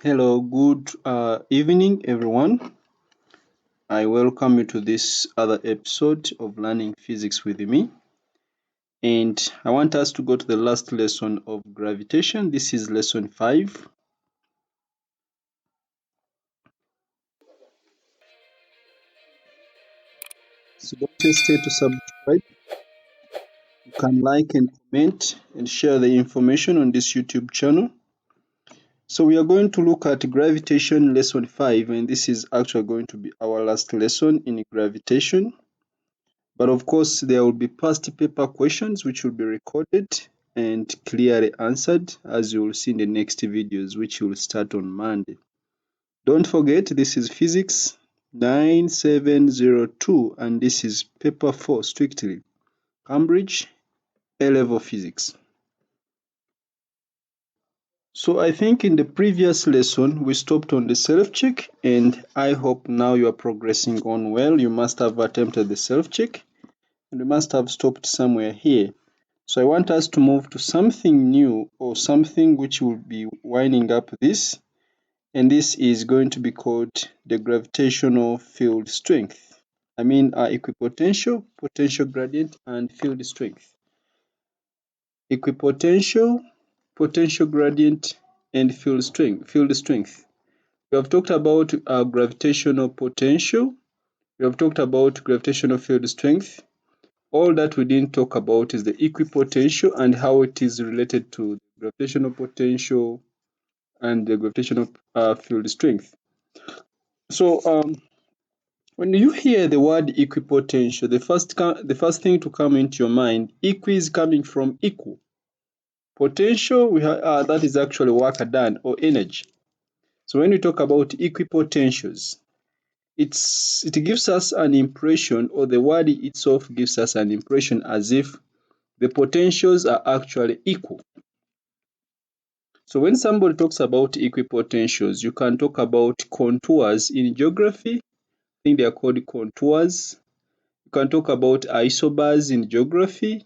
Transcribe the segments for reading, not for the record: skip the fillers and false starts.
Hello, good evening, everyone. I welcome you to this other episode of Learning Physics with me. And I want us to go to the last lesson of gravitation. This is lesson 5. So don't hesitate to subscribe. You can like and comment and share the information on this YouTube channel. So we are going to look at gravitation lesson 5, and this is actually going to be our last lesson in gravitation. But of course, there will be past paper questions which will be recorded and clearly answered, as you will see in the next videos, which will start on Monday. Don't forget, this is Physics 9702, and this is paper 4 strictly, Cambridge A-level Physics. So I think in the previous lesson, we stopped on the self-check, and I hope now you are progressing on well. You must have attempted the self-check, and you must have stopped somewhere here. So I want us to move to something new, or something which will be winding up this, and this is going to be called the gravitational field strength. I mean equipotential, potential gradient, and field strength. Equipotential, potential gradient, and field strength. We have talked about gravitational potential. We have talked about gravitational field strength. All that we didn't talk about is the equipotential and how it is related to the gravitational potential and the gravitational field strength. So when you hear the word equipotential, the first thing to come into your mind, equi is coming from equal. Potential, that is actually work done or energy. So when we talk about equipotentials, it gives us an impression, or the word itself gives us an impression as if the potentials are actually equal. So when somebody talks about equipotentials, you can talk about contours in geography. I think they are called contours. You can talk about isobars in geography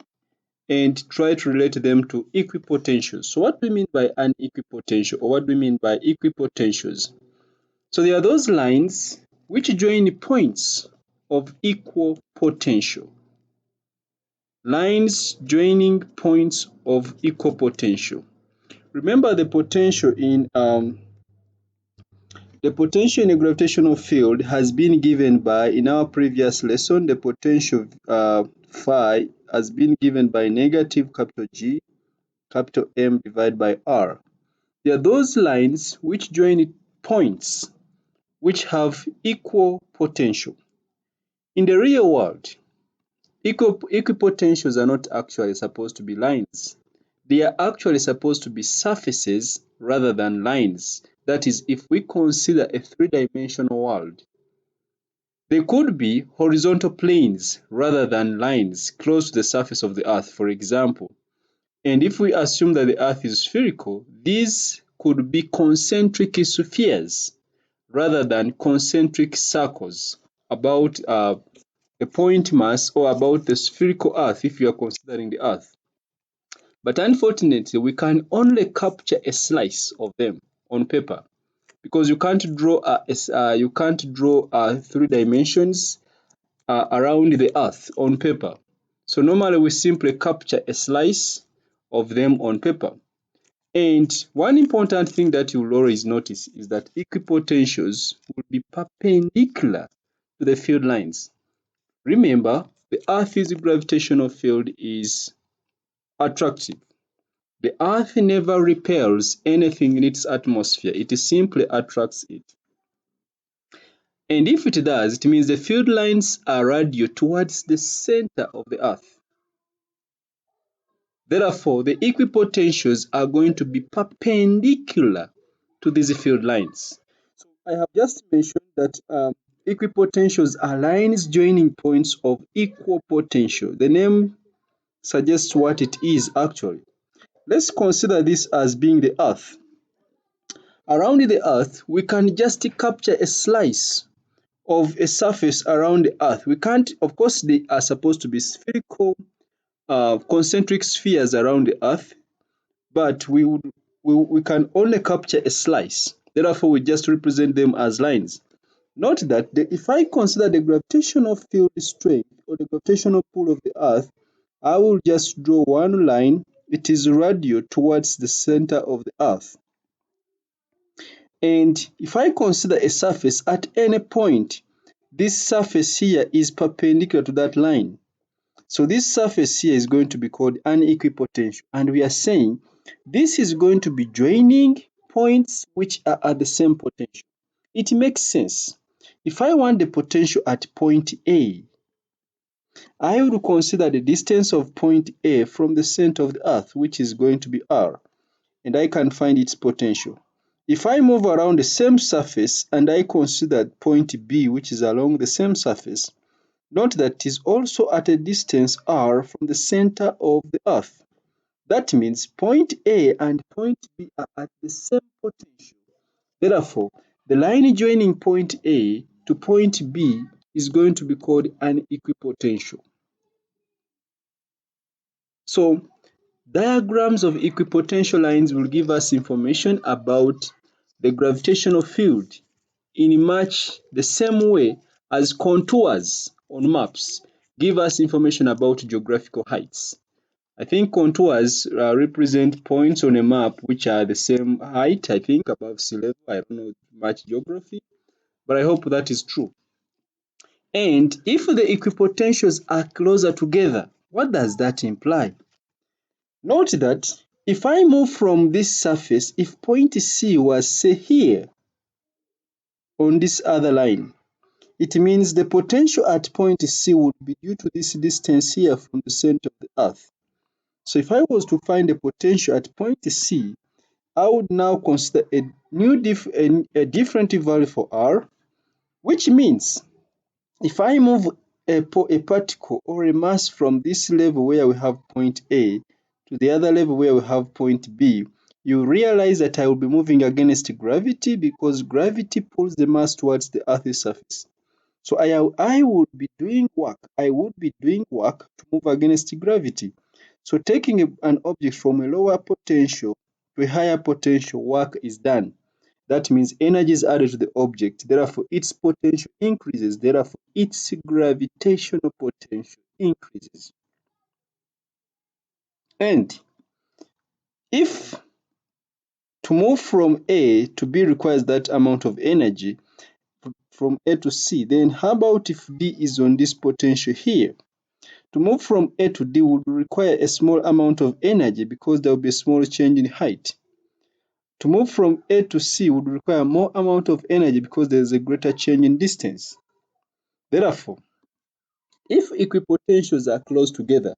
and try to relate them to equipotentials. So what do we mean by an equipotential, or what do we mean by equipotentials? So they are those lines which join points of equal potential. Lines joining points of equal potential. Remember the potential in a gravitational field has been given by, in our previous lesson, the potential phi has been given by negative capital G, capital M divided by R. They are those lines which join points which have equal potential. In the real world, equipotentials are not actually supposed to be lines. They are actually supposed to be surfaces rather than lines. That is, if we consider a three-dimensional world, they could be horizontal planes rather than lines close to the surface of the Earth, for example. And if we assume that the Earth is spherical, these could be concentric spheres rather than concentric circles about a point mass, or about the spherical Earth if you are considering the Earth. But unfortunately, we can only capture a slice of them on paper, because you can't draw three dimensions around the Earth on paper. So normally we simply capture a slice of them on paper. And one important thing that you will always notice is that equipotentials will be perpendicular to the field lines. Remember, the Earth's gravitational field is attractive. The Earth never repels anything in its atmosphere, it simply attracts it. And if it does, it means the field lines are radial towards the center of the Earth. Therefore, the equipotentials are going to be perpendicular to these field lines. So I have just mentioned that equipotentials are lines joining points of equal potential. The name suggests what it is actually. Let's consider this as being the Earth. Around the Earth, we can just capture a slice of a surface around the Earth. We can't, of course, they are supposed to be spherical, concentric spheres around the Earth, but we would we can only capture a slice. Therefore, we just represent them as lines. Note that if I consider the gravitational field strength or the gravitational pull of the Earth, I will just draw one line. It is radial towards the center of the Earth. And if I consider a surface at any point, this surface here is perpendicular to that line. So this surface here is going to be called unequipotential. And we are saying this is going to be joining points which are at the same potential. It makes sense. If I want the potential at point A, I would consider the distance of point A from the center of the Earth, which is going to be r, and I can find its potential. If I move around the same surface and I consider point B, which is along the same surface, note that it is also at a distance r from the center of the Earth. That means point A and point B are at the same potential. Therefore, the line joining point A to point B is going to be called an equipotential. So, diagrams of equipotential lines will give us information about the gravitational field in much the same way as contours on maps give us information about geographical heights. I think contours represent points on a map which are the same height, I think, above sea level. I don't know much geography, but I hope that is true. And if the equipotentials are closer together, what does that imply? Note that if I move from this surface, if point C was, say, here on this other line, it means the potential at point C would be due to this distance here from the center of the Earth. So if I was to find the potential at point C, I would now consider a different value for r, which means if I move a particle or a mass from this level where we have point A to the other level where we have point B, you realize that I will be moving against gravity because gravity pulls the mass towards the Earth's surface. So I would be doing work. I would be doing work to move against gravity. So taking an object from a lower potential to a higher potential, work is done. That means energy is added to the object, therefore its potential increases, therefore its gravitational potential increases. And if to move from A to B requires that amount of energy, from A to C, then how about if D is on this potential here? To move from A to D would require a small amount of energy because there will be a small change in height. To move from A to C would require more amount of energy because there is a greater change in distance. Therefore, if equipotentials are close together,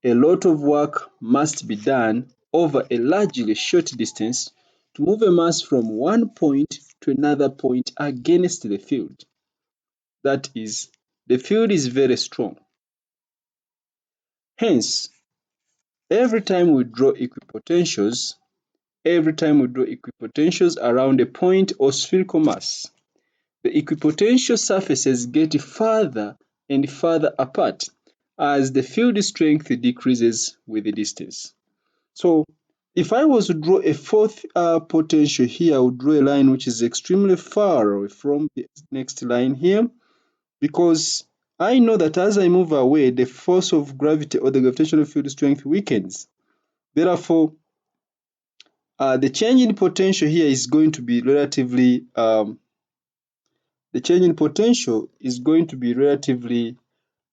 a lot of work must be done over a largely short distance to move a mass from one point to another point against the field. That is, the field is very strong. Hence, every time we draw equipotentials around a point or spherical mass, the equipotential surfaces get further and further apart as the field strength decreases with the distance. So if I was to draw a fourth potential here, I would draw a line which is extremely far away from the next line here, because I know that as I move away, the force of gravity or the gravitational field strength weakens. Therefore, the change in potential here is going to be relatively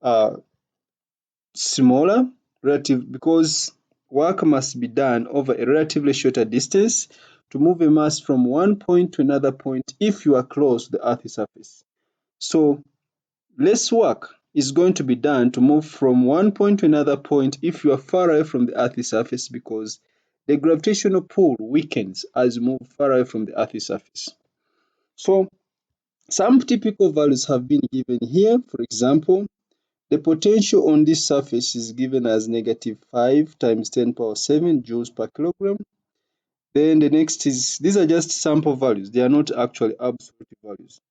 uh, smaller because work must be done over a relatively shorter distance to move a mass from one point to another point if you are close to the Earth's surface. So less work is going to be done to move from one point to another point if you are far away from the Earth's surface because the gravitational pull weakens as you move far away from the Earth's surface. So some typical values have been given here. For example, the potential on this surface is given as -5 times 10 power 7 joules per kilogram. Then the next is, these are just sample values. They are not actually absolute values.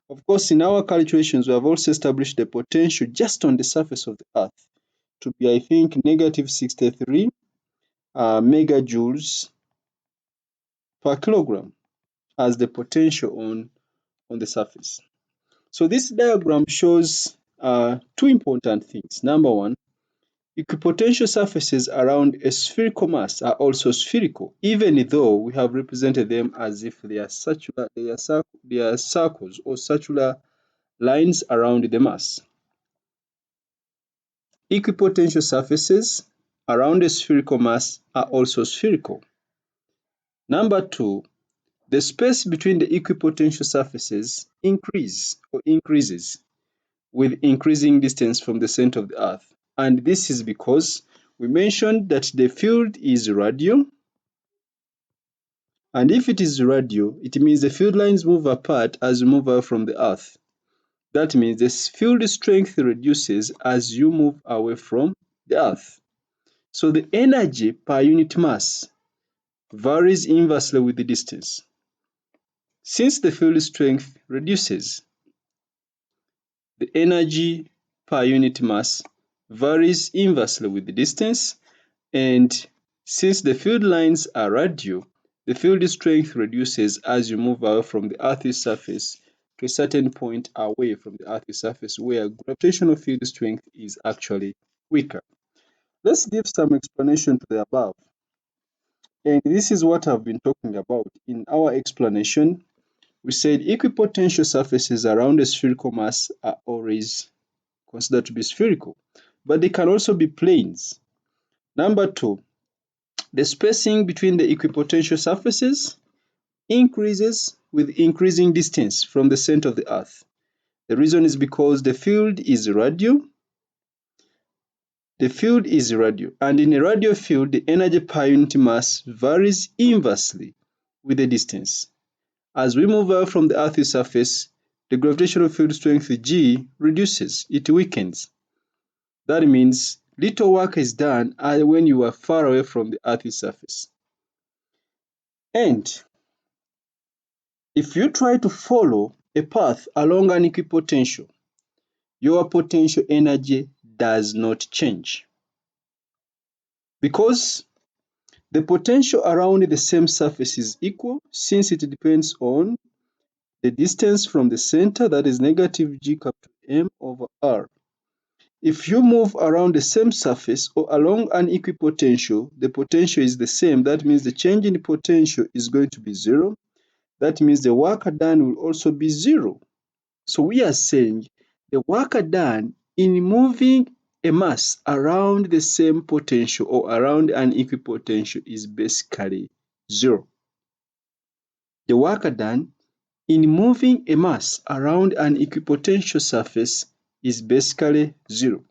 Of course, in our calculations, we have also established the potential just on the surface of the Earth to be, I think, -63 megajoules per kilogram as the potential on the surface. So this diagram shows two important things. Number one, equipotential surfaces around a spherical mass are also spherical, even though we have represented them as if they are circular, they are circles or circular lines around the mass. Equipotential surfaces around a spherical mass are also spherical. Number two, the space between the equipotential surfaces increases with increasing distance from the center of the Earth. And this is because we mentioned that the field is radial. And if it is radial, it means the field lines move apart as you move away from the Earth. That means the field strength reduces as you move away from the Earth. So the energy per unit mass varies inversely with the distance. Since the field strength reduces, the energy per unit mass varies inversely with the distance, and since the field lines are radial, the field strength reduces as you move away from the Earth's surface to a certain point away from the Earth's surface where gravitational field strength is actually weaker. Let's give some explanation to the above. And this is what I've been talking about. In our explanation, we said equipotential surfaces around a spherical mass are always considered to be spherical, but they can also be planes. Number two, the spacing between the equipotential surfaces increases with increasing distance from the center of the Earth. The reason is because the field is radial. The field is radial, and in a radial field, the energy per unit mass varies inversely with the distance. As we move away from the Earth's surface, the gravitational field strength G reduces, it weakens. That means little work is done when you are far away from the Earth's surface. And if you try to follow a path along an equipotential, your potential energy does not change. Because the potential around the same surface is equal, since it depends on the distance from the center, that is negative G capital M over R. If you move around the same surface or along an equipotential, the potential is the same. That means the change in potential is going to be zero. That means the work done will also be zero. So we are saying the work done in moving a mass around the same potential or around an equipotential is basically zero. The work done in moving a mass around an equipotential surface is basically zero.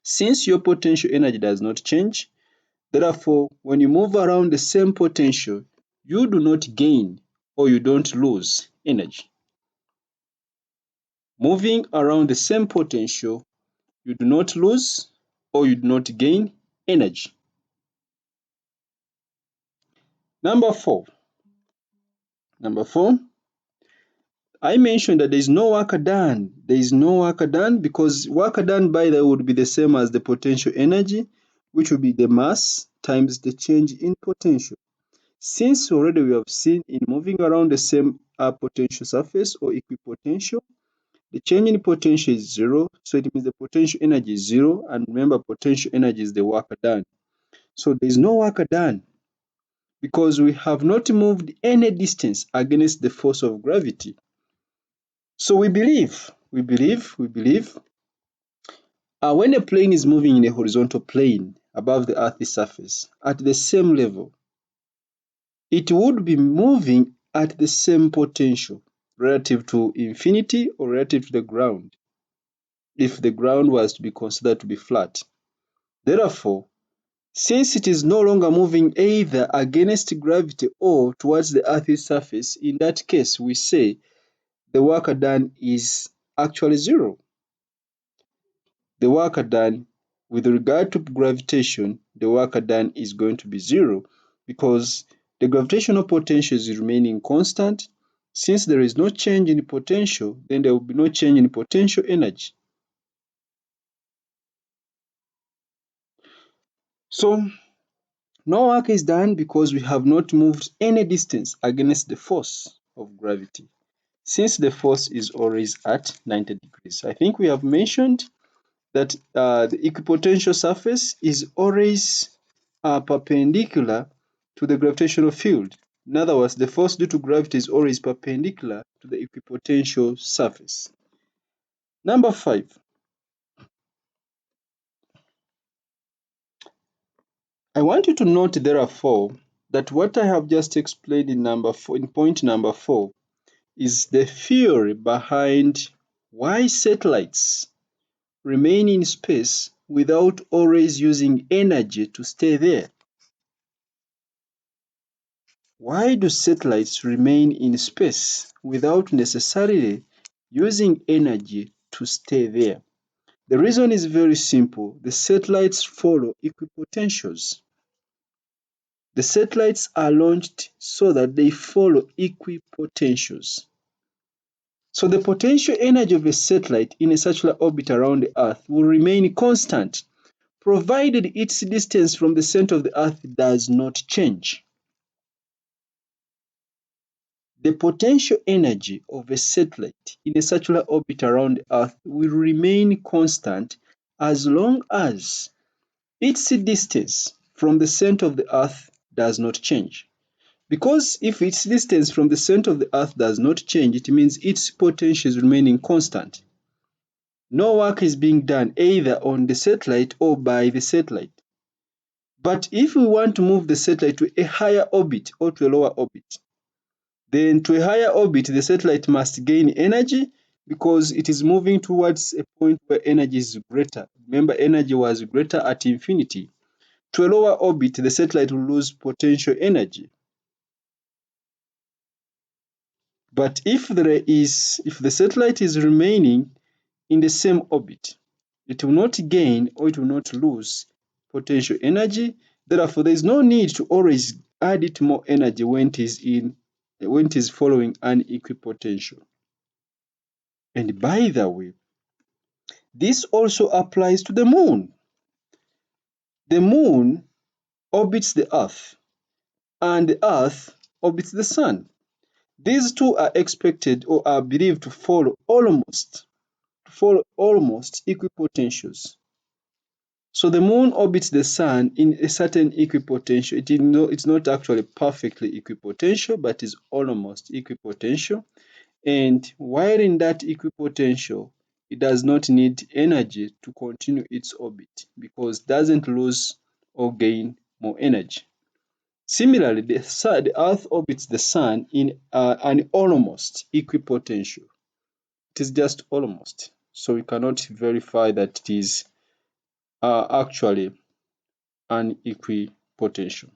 Since your potential energy does not change, therefore, when you move around the same potential, you do not gain or you don't lose energy. Moving around the same potential, you do not lose or you do not gain energy. Number four, I mentioned that there is no work done. There is no work done because work done by that would be the same as the potential energy, which will be the mass times the change in potential. Since already we have seen in moving around the same potential surface or equipotential, the change in potential is zero, so it means the potential energy is zero, and remember potential energy is the work done. So there is no work done because we have not moved any distance against the force of gravity. So we believe when a plane is moving in a horizontal plane above the Earth's surface at the same level, it would be moving at the same potential relative to infinity or relative to the ground, if the ground was to be considered to be flat. Therefore, since it is no longer moving either against gravity or towards the Earth's surface, in that case we say the work done is actually zero. The work done with regard to gravitation, the work done is going to be zero because the gravitational potential is remaining constant. Since there is no change in potential, then there will be no change in potential energy. So No work is done because we have not moved any distance against the force of gravity, since the force is always at 90 degrees. I think we have mentioned that the equipotential surface is always perpendicular to the gravitational field. In other words, the force due to gravity is always perpendicular to the equipotential surface. Number 5. I want you to note therefore that what I have just explained in point number 4 is the theory behind why satellites remain in space without always using energy to stay there. Why do satellites remain in space without necessarily using energy to stay there? The reason is very simple. The satellites follow equipotentials. The satellites are launched so that they follow equipotentials. So the potential energy of a satellite in a circular orbit around the Earth will remain constant, provided its distance from the center of the Earth does not change. The potential energy of a satellite in a circular orbit around the Earth will remain constant as long as its distance from the center of the Earth does not change. Because if its distance from the center of the Earth does not change, it means its potential is remaining constant. No work is being done either on the satellite or by the satellite. But if we want to move the satellite to a higher orbit or to a lower orbit, then to a higher orbit, the satellite must gain energy because it is moving towards a point where energy is greater. Remember, energy was greater at infinity. To a lower orbit, the satellite will lose potential energy. But if the satellite is remaining in the same orbit, it will not gain or it will not lose potential energy. Therefore, there is no need to always add it more energy when it is following an equipotential. And by the way, this also applies to the moon. The moon orbits the Earth, and the Earth orbits the sun. These two are expected or are believed to follow almost equipotentials. So the moon orbits the sun in a certain equipotential. It's not actually perfectly equipotential, but is almost equipotential. And while in that equipotential, it does not need energy to continue its orbit because it doesn't lose or gain more energy. Similarly, the Earth orbits the Sun in an almost equipotential. It is just almost. So we cannot verify that it is actually an equipotential.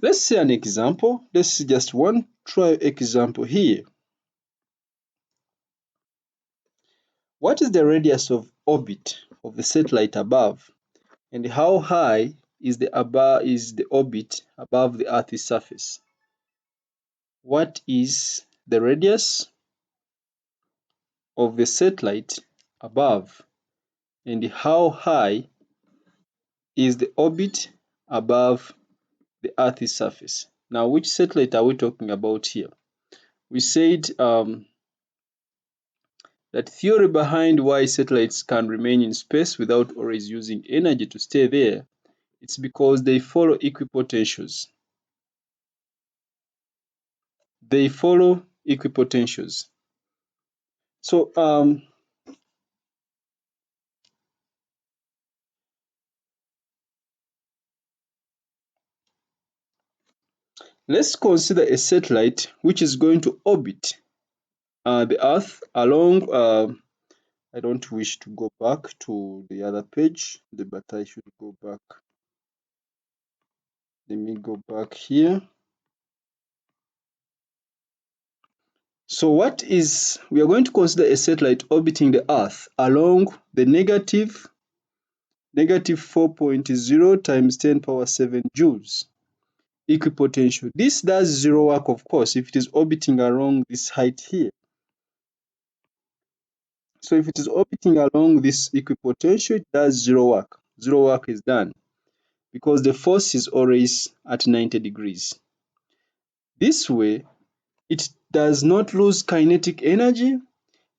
Let's see an example. Let's see just one trial example here. What is the radius of orbit of the satellite above, and how high is the orbit above the Earth's surface? What is the radius of the satellite above, and how high is the orbit above the Earth's surface? Now, which satellite are we talking about here? We said that theory behind why satellites can remain in space without always using energy to stay there, it's because they follow equipotentials. They follow equipotentials. So let's consider a satellite which is going to orbit the Earth along. I don't wish to go back to the other page, but I should go back. Let me go back here. So we are going to consider a satellite orbiting the Earth along the negative 4.0 times 10 power 7 joules equipotential. This does zero work, of course, if it is orbiting along this height here. So if it is orbiting along this equipotential, it does zero work. Zero work is done. because the force is always at 90 degrees. This way, it does not lose kinetic energy.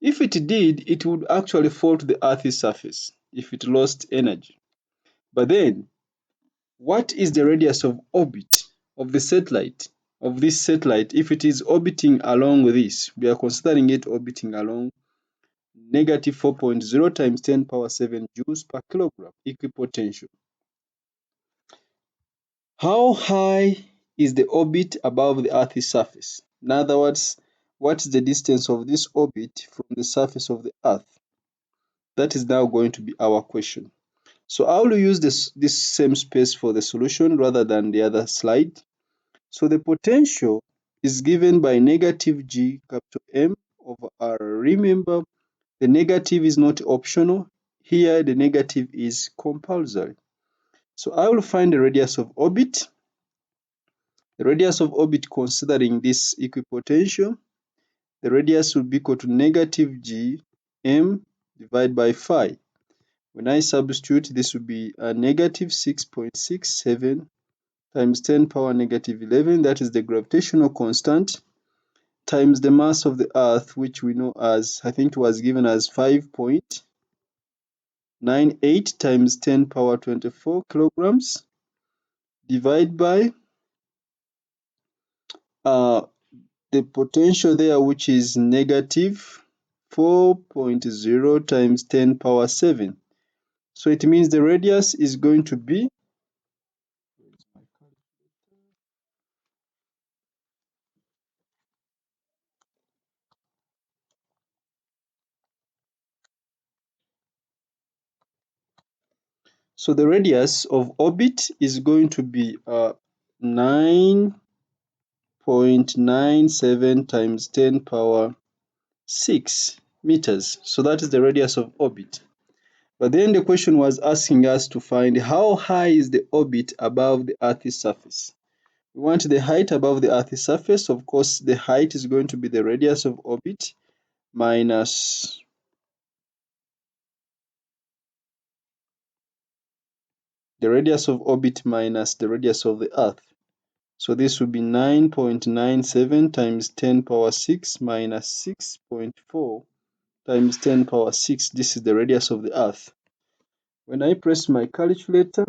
If it did, it would actually fall to the Earth's surface if it lost energy. But then, what is the radius of orbit of the satellite, of this satellite, if it is orbiting along this? We are considering it orbiting along negative 4.0 times 10 power 7 joules per kilogram equipotential. How high is the orbit above the Earth's surface? In other words, what is the distance of this orbit from the surface of the Earth? That is now going to be our question. So I will use this same space for the solution rather than the other slide. So the potential is given by negative G capital M over R. Remember, the negative is not optional. Here, the negative is compulsory. So I will find the radius of orbit. The radius of orbit considering this equipotential, the radius will be equal to negative G M divided by phi. When I substitute, this will be a negative 6.67 times 10 power negative 11, that is the gravitational constant, times the mass of the Earth, which we know as, I think it was given as 5.98 times 10 power 24 kilograms, divided by the potential there, which is negative 4.0 times 10 power 7. So it means the radius is going to be so the radius of orbit is going to be 9.97 times 10 power 6 meters. So that is the radius of orbit. But then the question was asking us to find how high is the orbit above the Earth's surface. We want the height above the Earth's surface. Of course, the height is going to be the radius of orbit minus the radius of orbit minus the radius of the Earth. So this will be 9.97 times 10 power 6 minus 6.4 times 10 power 6. This is the radius of the Earth. When I press my calculator,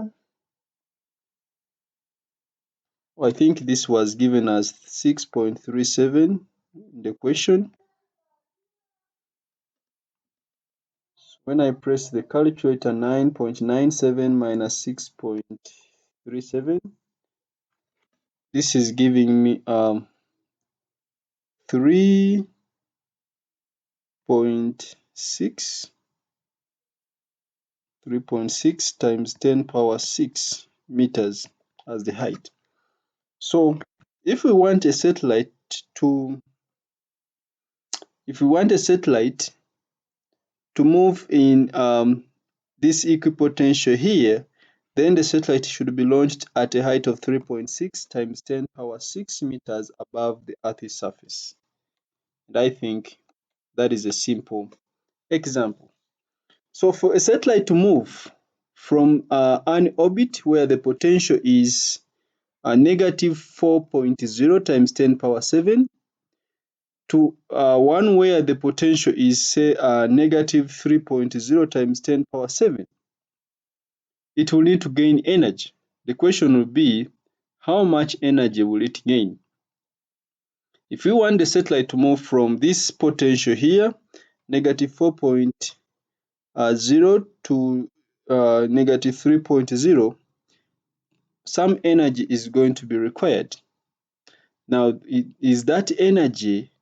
I think this was given as 6.37 in the question. When I press the calculator, 9.97 minus 6.37, this is giving me 3.6 times 10 power 6 meters as the height. So if we want a satellite to move in this equipotential here, then the satellite should be launched at a height of 3.6 times 10 power 6 meters above the Earth's surface. And I think that is a simple example. So for a satellite to move from an orbit where the potential is negative 4.0 times 10 power 7 to one where the potential is, say, negative 3.0 times 10 power 7, it will need to gain energy. The question will be, how much energy will it gain? If we want the satellite to move from this potential here, negative 4.0 to negative 3.0, some energy is going to be required. Now, is that energy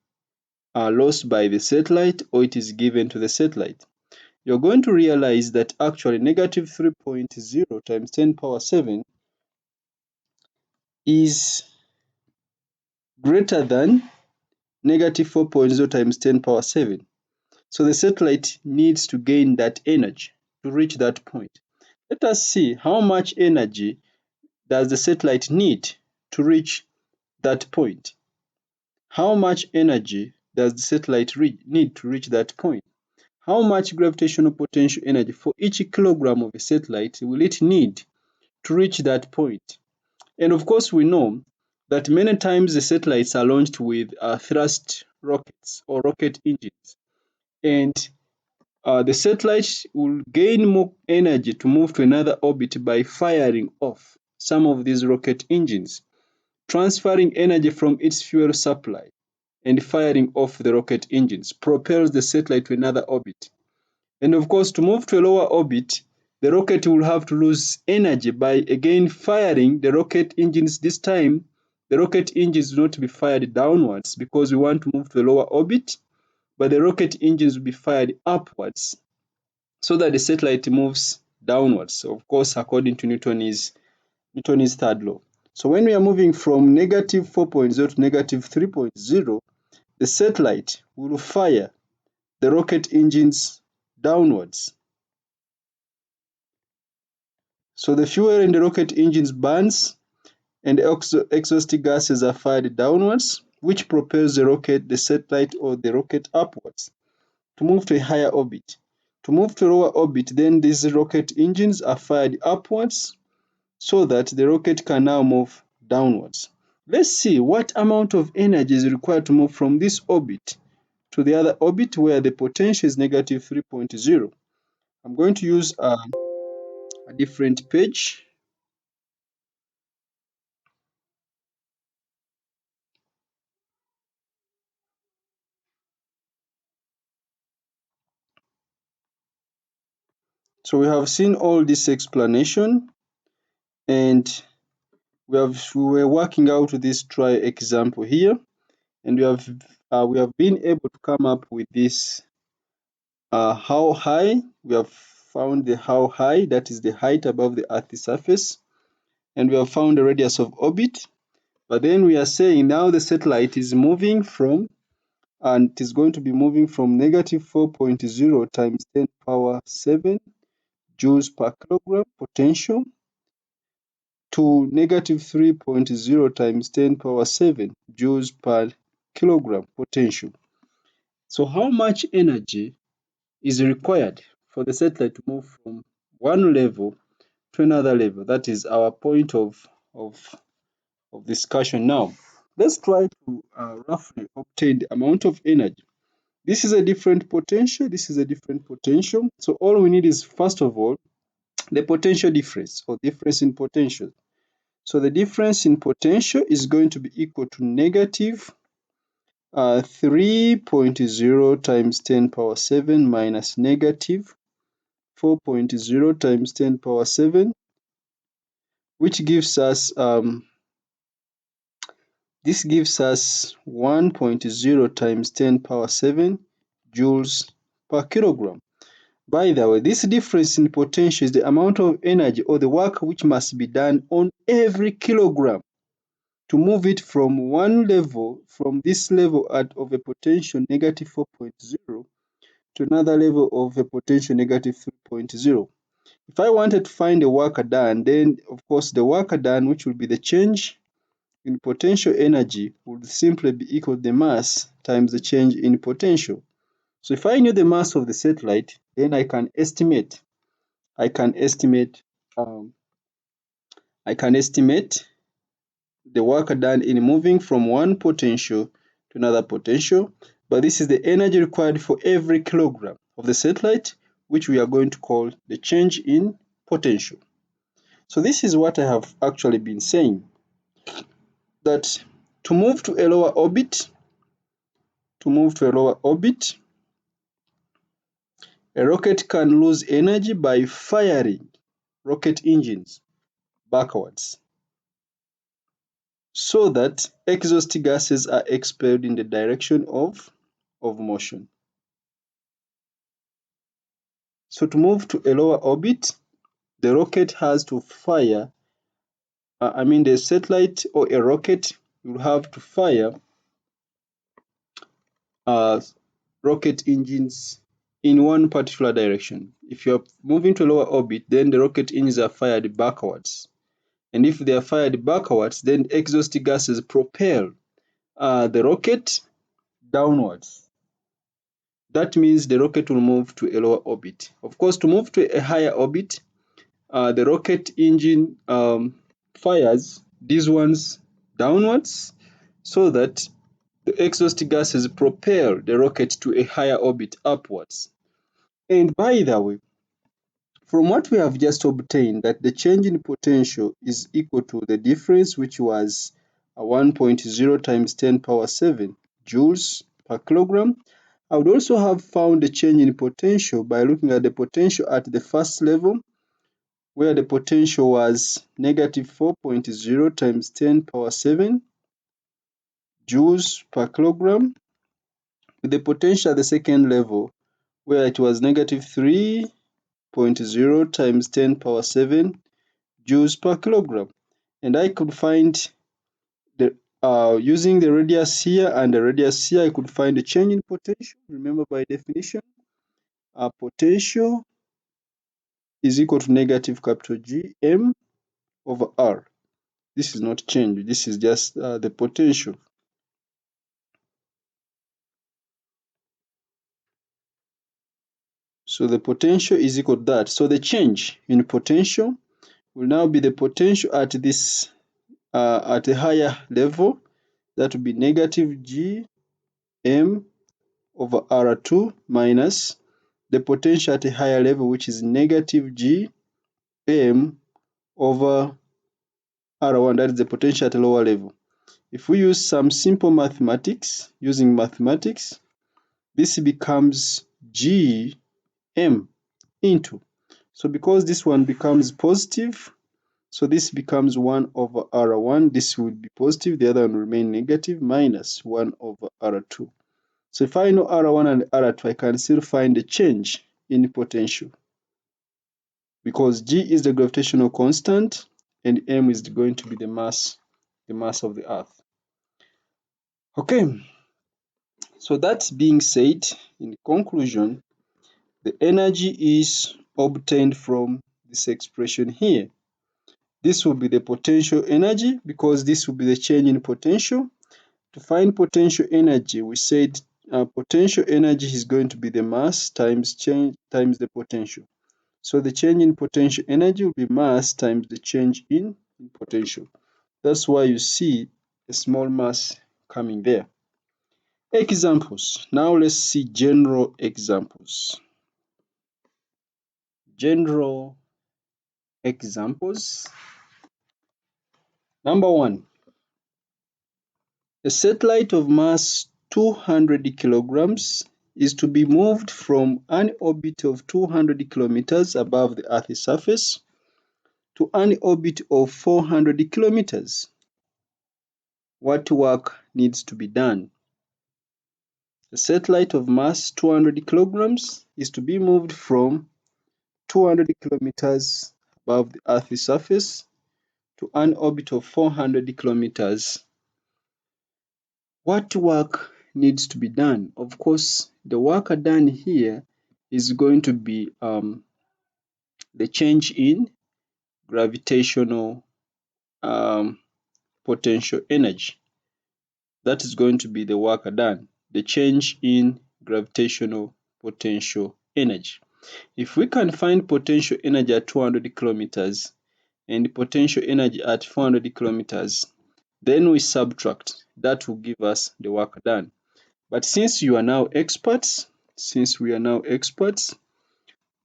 lost by the satellite or it is given to the satellite? You're going to realize that actually negative 3.0 times 10 power 7 is greater than negative 4.0 times 10 power 7. So the satellite needs to gain that energy to reach that point. Let us see how much energy does the satellite need to reach that point. How much energy does the satellite need to reach that point? How much gravitational potential energy for each kilogram of a satellite will it need to reach that point. And of course, we know that many times the satellites are launched with thrust rockets or rocket engines. And the satellite will gain more energy to move to another orbit by firing off some of these rocket engines, transferring energy from its fuel supply and firing off the rocket engines propels the satellite to another orbit. And of course, to move to a lower orbit, the rocket will have to lose energy by again firing the rocket engines. This time, the rocket engines will not be fired downwards because we want to move to a lower orbit, but the rocket engines will be fired upwards so that the satellite moves downwards. So of course, according to Newton's third law. So when we are moving from negative 4.0 to negative 3.0, the satellite will fire the rocket engines downwards. So the fuel in the rocket engines burns and exhaust gases are fired downwards, which propels the satellite or the rocket upwards to move to a higher orbit. To move to a lower orbit, then these rocket engines are fired upwards so that the rocket can now move downwards. Let's see what amount of energy is required to move from this orbit to the other orbit where the potential is negative 3.0. I'm going to use a different page. So we have seen all this explanation, and we were working out this try example here, and we have been able to come up with this how high. We have found the how high, that is the height above the Earth's surface, and we have found the radius of orbit. But then we are saying now the satellite is moving from, and it is going to be moving from negative 4.0 times 10 power 7 joules per kilogram potential to negative 3.0 times 10 power 7 joules per kilogram potential. So how much energy is required for the satellite to move from one level to another level? That is our point of discussion now. Let's try to roughly obtain the amount of energy. This is a different potential, this is a different potential. So all we need is, first of all, the potential difference or difference in potential. So the difference in potential is going to be equal to negative 3.0 times 10 power 7 minus negative 4.0 times 10 power 7, which gives us this gives us 1.0 times 10 power 7 joules per kilogram. By the way, this difference in potential is the amount of energy or the work which must be done on every kilogram to move it from one level, from this level of a potential negative 4.0 to another level of a potential negative 3.0. If I wanted to find the work done, then of course the work done, which will be the change in potential energy, would simply be equal to the mass times the change in potential. So if I knew the mass of the satellite, then I can estimate um, the work done in moving from one potential to another potential, but this is the energy required for every kilogram of the satellite, which we are going to call the change in potential. So this is what I have actually been saying, that to move to a lower orbit, a rocket can lose energy by firing rocket engines backwards so that exhaust gases are expelled in the direction of motion. So to move to a lower orbit, the rocket has to fire, the satellite or a rocket will have to fire rocket engines in one particular direction. If you're moving to a lower orbit, then the rocket engines are fired backwards. And if they are fired backwards, then exhaust gases propel the rocket downwards. That means the rocket will move to a lower orbit. Of course, to move to a higher orbit, the rocket engine fires these ones downwards so that the exhaust gases propel the rocket to a higher orbit upwards. And by the way, from what we have just obtained, that the change in potential is equal to the difference, which was 1.0 times 10 power 7 joules per kilogram. I would also have found the change in potential by looking at the potential at the first level, where the potential was negative 4.0 times 10 power 7 joules per kilogram, with the potential at the second level, where it was negative 3.0 times 10 power 7 joules per kilogram. And I could find the using the radius here and the radius here, I could find the change in potential. Remember, by definition, potential is equal to negative capital G M over R. This is not change, this is just the potential. So the potential is equal to that. So the change in potential will now be the potential at this at a higher level. That will be negative G M over R2 minus the potential at a higher level, which is negative G M over R1, that is the potential at a lower level. If we use some simple mathematics, using mathematics, this becomes G M into. So because this one becomes positive, so this becomes 1 over R1. This will be positive, the other one will remain negative, minus 1 over R2. So if I know R1 and R2, I can still find the change in potential, because G is the gravitational constant and M is going to be the mass of the Earth. Okay, so that being said, in conclusion, the energy is obtained from this expression here. This will be the potential energy, because this will be the change in potential. To find potential energy, we said potential energy is going to be the mass times change times the potential. So the change in potential energy will be mass times the change in potential. That's why you see a small mass coming there. Examples. Now let's see general examples. General examples. Number 1. A satellite of mass 200 kilograms is to be moved from an orbit of 200 kilometers above the Earth's surface to an orbit of 400 kilometers. What work needs to be done? A satellite of mass 200 kilograms is to be moved from 200 kilometers above the Earth's surface to an orbit of 400 kilometers. What work needs to be done? Of course, the work done here is going to be the change in gravitational potential energy. That is going to be the work done, the change in gravitational potential energy. If we can find potential energy at 200 kilometers and potential energy at 400 kilometers, then we subtract. That will give us the work done. But since we are now experts,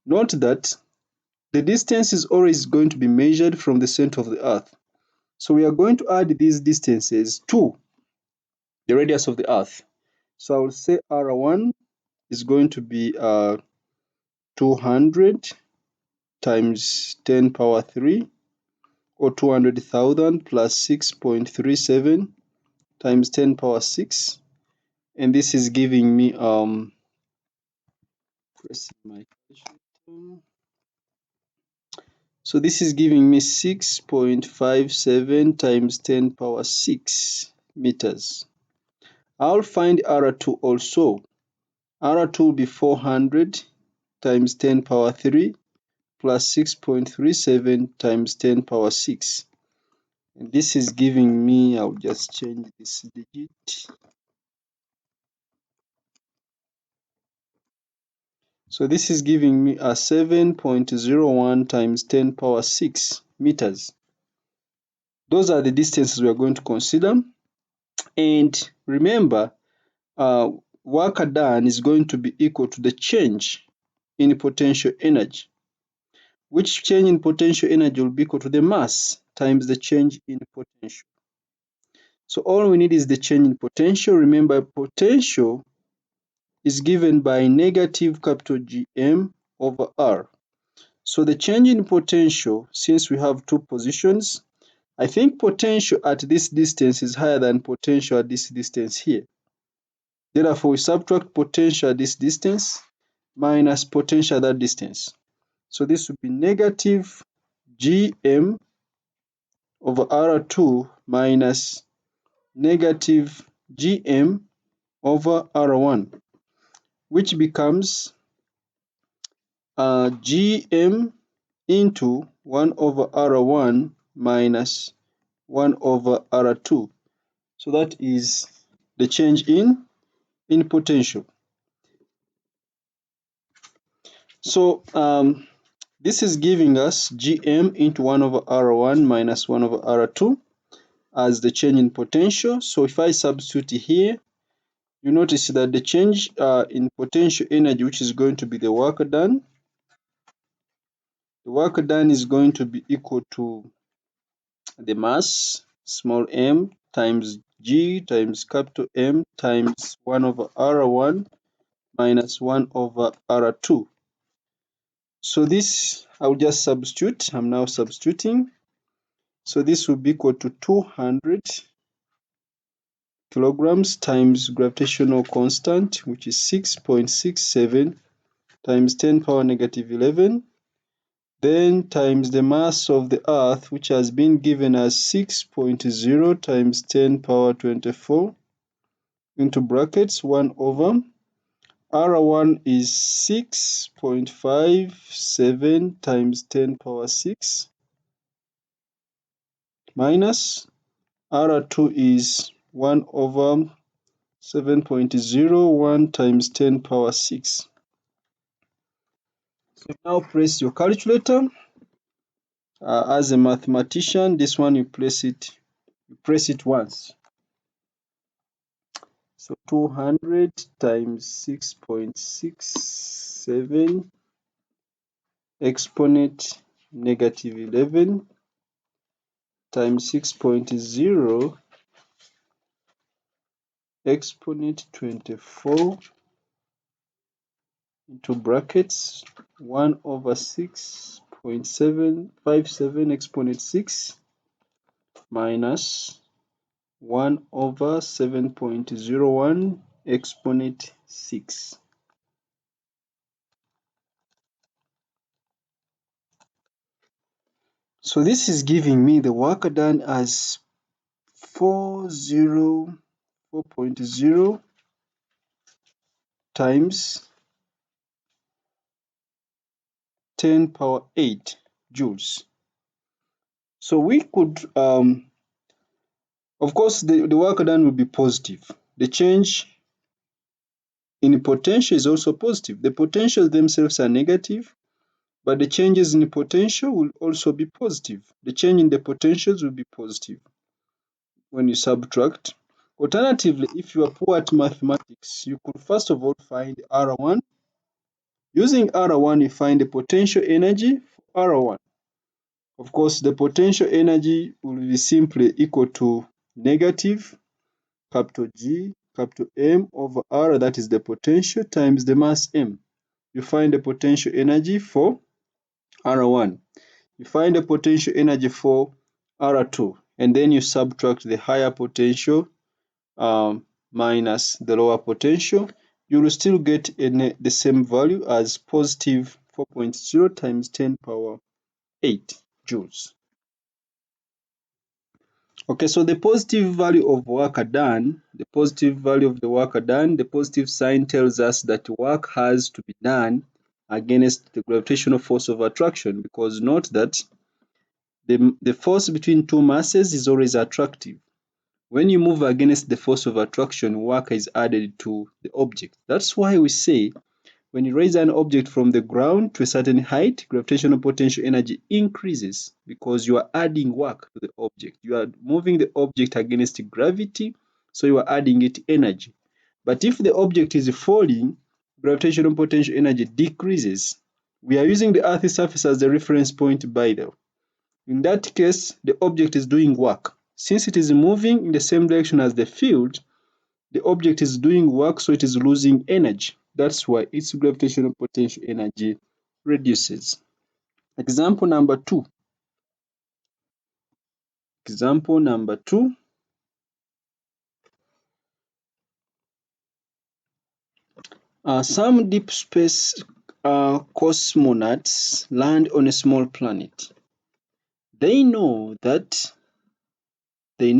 note that the distance is always going to be measured from the center of the Earth. So we are going to add these distances to the radius of the Earth. So I will say R1 is going to be 200 times 10 power 3, or 200,000 plus 6.37 times 10 power 6. And this is giving me so this is giving me 6.57 times 10 power 6 meters. I'll find R2 also. R2 will be 400 times 10 power 3 plus 6.37 times 10 power 6. And this is giving me, I'll just change this digit. So this is giving me a 7.01 times 10 power 6 meters. Those are the distances we are going to consider. And remember, work done is going to be equal to the change in potential energy, which change in potential energy will be equal to the mass times the change in potential. So all we need is the change in potential. Remember, potential is given by negative capital Gm over R. So the change in potential, since we have two positions, I think potential at this distance is higher than potential at this distance here. Therefore, we subtract potential at this distance minus potential at that distance. So this would be negative Gm over R2 minus negative Gm over R1, which becomes Gm into 1 over R1 minus 1 over R2. So that is the change in potential. So this is giving us Gm into 1 over R1 minus 1 over R2 as the change in potential. So if I substitute here, you notice that the change in potential energy, which is going to be the work done is going to be equal to the mass, small m, times G times capital M times 1 over R1 minus 1 over R2. So this, I'll just substitute. I'm now substituting. So this will be equal to 200 kilograms times gravitational constant, which is 6.67 times 10 power negative 11, then times the mass of the Earth, which has been given as 6.0 times 10 power 24, into brackets 1 over R1 is 6.57 times 10 power 6 minus R2 is 1 over 7.01 times 10 power 6. So now press your calculator. As a mathematician, this one you press it once. So 200 times 6.67 exponent negative 11 times 6.0 exponent 24 into brackets 1 over 6.757 exponent 6 minus 1 over 7.01 exponent 6. So this is giving me the work done as 4.0 times 10 power 8 joules. So we could, of course, the work done will be positive. The change in potential is also positive. The potentials themselves are negative, but the changes in the potential will also be positive. The change in the potentials will be positive when you subtract. Alternatively, if you are poor at mathematics, you could first of all find R1. Using R1, you find the potential energy for R1. Of course, the potential energy will be simply equal to negative capital G capital M over R, that is the potential, times the mass M. You find the potential energy for R1. You find the potential energy for R2, and then you subtract the higher potential minus the lower potential. You will still get the same value as positive 4.0 times 10 power 8 joules. Okay, so the positive value of work done, the positive sign tells us that work has to be done against the gravitational force of attraction, because note that the force between two masses is always attractive. When you move against the force of attraction, work is added to the object. That's why we say When you raise an object from the ground to a certain height, gravitational potential energy increases because you are adding work to the object. You are moving the object against gravity, so you are adding it energy. But if the object is falling, gravitational potential energy decreases. We are using the Earth's surface as the reference point, by the way. In that case, the object is doing work. Since it is moving in the same direction as the field, the object is doing work, so it is losing energy. That's why its gravitational potential energy reduces. Example number 2. Example number 2. Some deep space cosmonauts land on a small planet. They know that the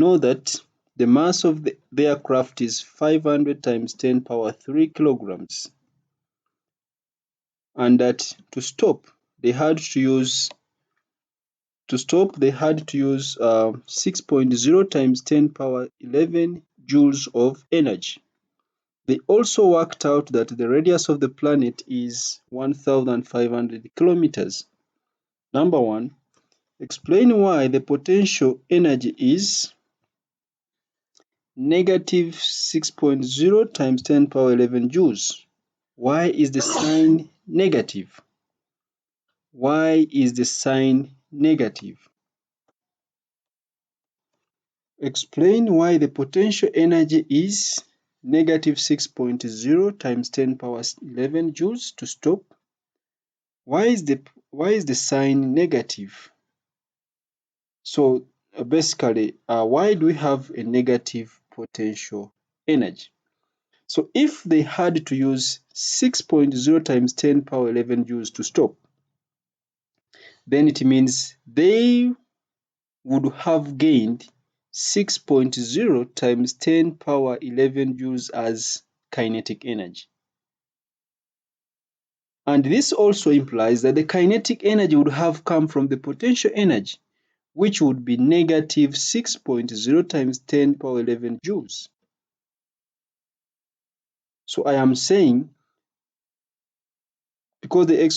mass of their craft is 500 times 10 power 3 kilograms, and that to stop they had to use 6.0 times 10 power 11 joules of energy. They also worked out that the radius of the planet is 1,500 kilometers. Number 1, explain why the potential energy is negative 6.0 times 10 power 11 joules. Why is the sign negative? Why is the sign negative? Explain why the potential energy is negative 6.0 times 10 power 11 joules to stop. Why is the sign negative? So basically, why do we have a negative potential energy? So if they had to use 6.0 times 10 power 11 joules to stop, then it means they would have gained 6.0 times 10 power 11 joules as kinetic energy. And this also implies that the kinetic energy would have come from the potential energy, which would be negative 6.0 times 10 power 11 joules. So I am saying, because they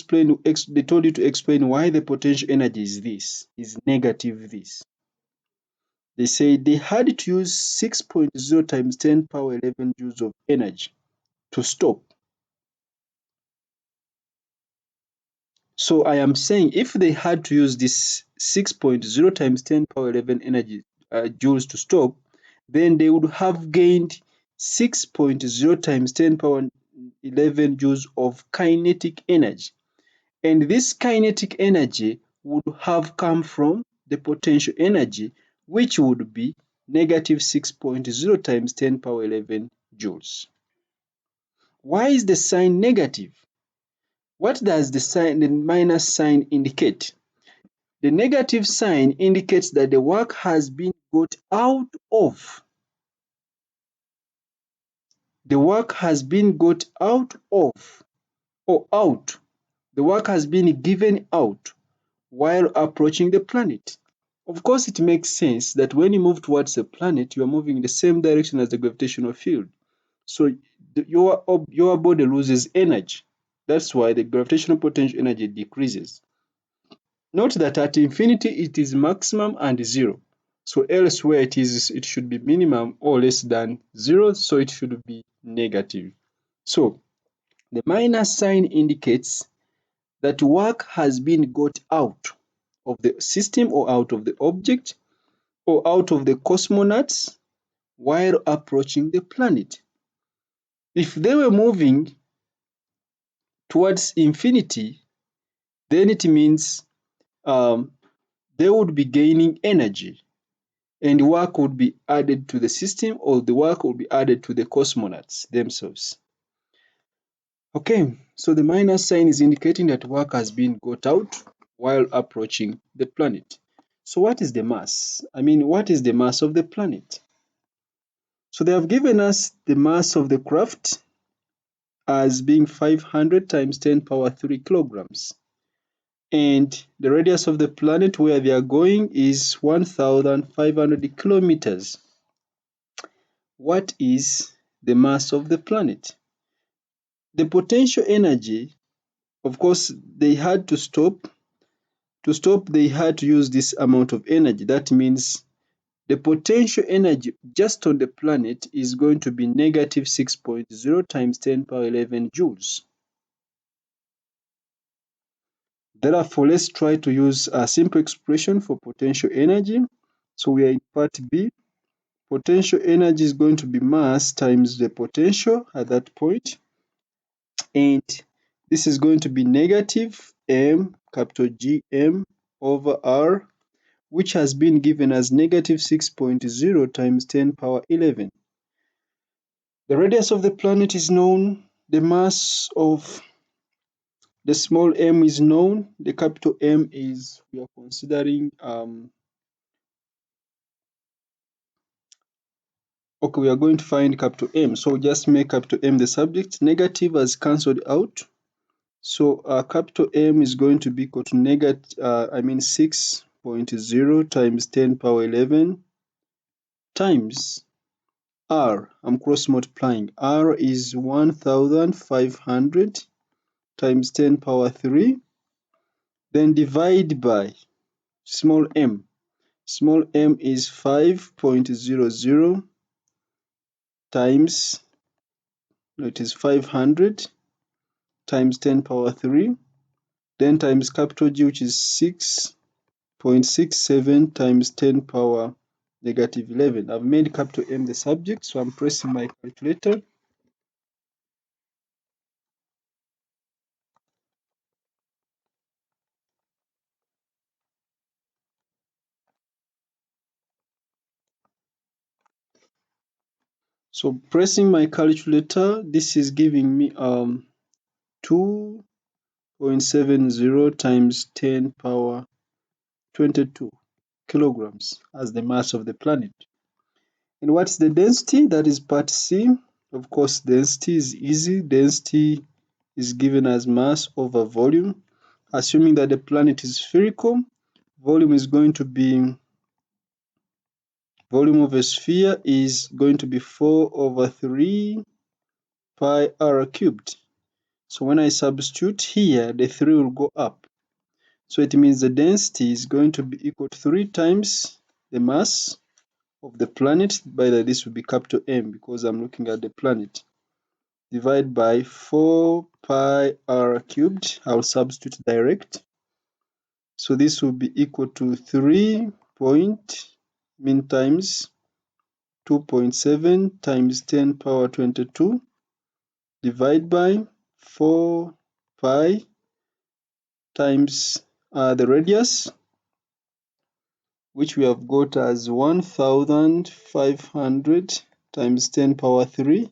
told you to explain why the potential energy is negative this. They say they had to use 6.0 times 10 power 11 joules of energy to stop. So I am saying if they had to use this 6.0 times 10 power 11 energy joules to stop, then they would have gained 6.0 times 10 power 11 joules of kinetic energy. And this kinetic energy would have come from the potential energy, which would be negative 6.0 times 10 power 11 joules. Why is the sign negative? What does the minus sign indicate? The negative sign indicates that the work has been got out of. The work has been got out of, or out. The work has been given out while approaching the planet. Of course, it makes sense that when you move towards a planet, you are moving in the same direction as the gravitational field. So your body loses energy. That's why the gravitational potential energy decreases. Note that at infinity it is maximum and zero. So elsewhere it should be minimum or less than zero, so it should be negative. So the minus sign indicates that work has been got out of the system or out of the object or out of the cosmonauts while approaching the planet. If they were moving towards infinity, then it means they would be gaining energy and work would be added to the system, or the work would be added to the cosmonauts themselves. Okay, so the minus sign is indicating that work has been got out while approaching the planet. So what is the mass? What is the mass of the planet? So they have given us the mass of the craft as being 500 times 10 power 3 kilograms. And the radius of the planet where they are going is 1,500 kilometers. What is the mass of the planet? The potential energy, of course, they had to stop. To stop, they had to use this amount of energy. That means the potential energy just on the planet is going to be negative 6.0 times 10 power 11 joules. Therefore, let's try to use a simple expression for potential energy. So we are in part B. Potential energy is going to be mass times the potential at that point. And this is going to be negative m, capital G m over r, which has been given as negative 6.0 times 10 power 11. The radius of the planet is known. The mass of the small m is known. The capital M is, we are considering, okay, we are going to find capital M. So just make capital M the subject. Negative has cancelled out. So capital M is going to be equal to 6.0 times 10 power 11 times R. I'm cross multiplying. R is 1500 times 10 power 3. Then divide by small m. Small m is 5.00 times, no, it is 500 times 10 power 3. Then times capital G, which is 6.67 times 10 power negative 11. I've made capital M the subject, so I'm pressing my calculator. So pressing my calculator, this is giving me 2.70 times 10 power 22 kilograms as the mass of the planet. And what's the density? That is part C. Of course, density is easy. Density is given as mass over volume. Assuming that the planet is spherical, volume is going to be, volume of a sphere is going to be 4 over 3 pi r cubed. So when I substitute here, the 3 will go up. So it means the density is going to be equal to 3 times the mass of the planet. By that, this will be capital M because I'm looking at the planet. Divide by 4 pi r cubed. I'll substitute direct. So this will be equal to 3 point mean times 2.7 times 10 power 22 divide by 4 pi times the radius, which we have got as 1500 times 10 power 3,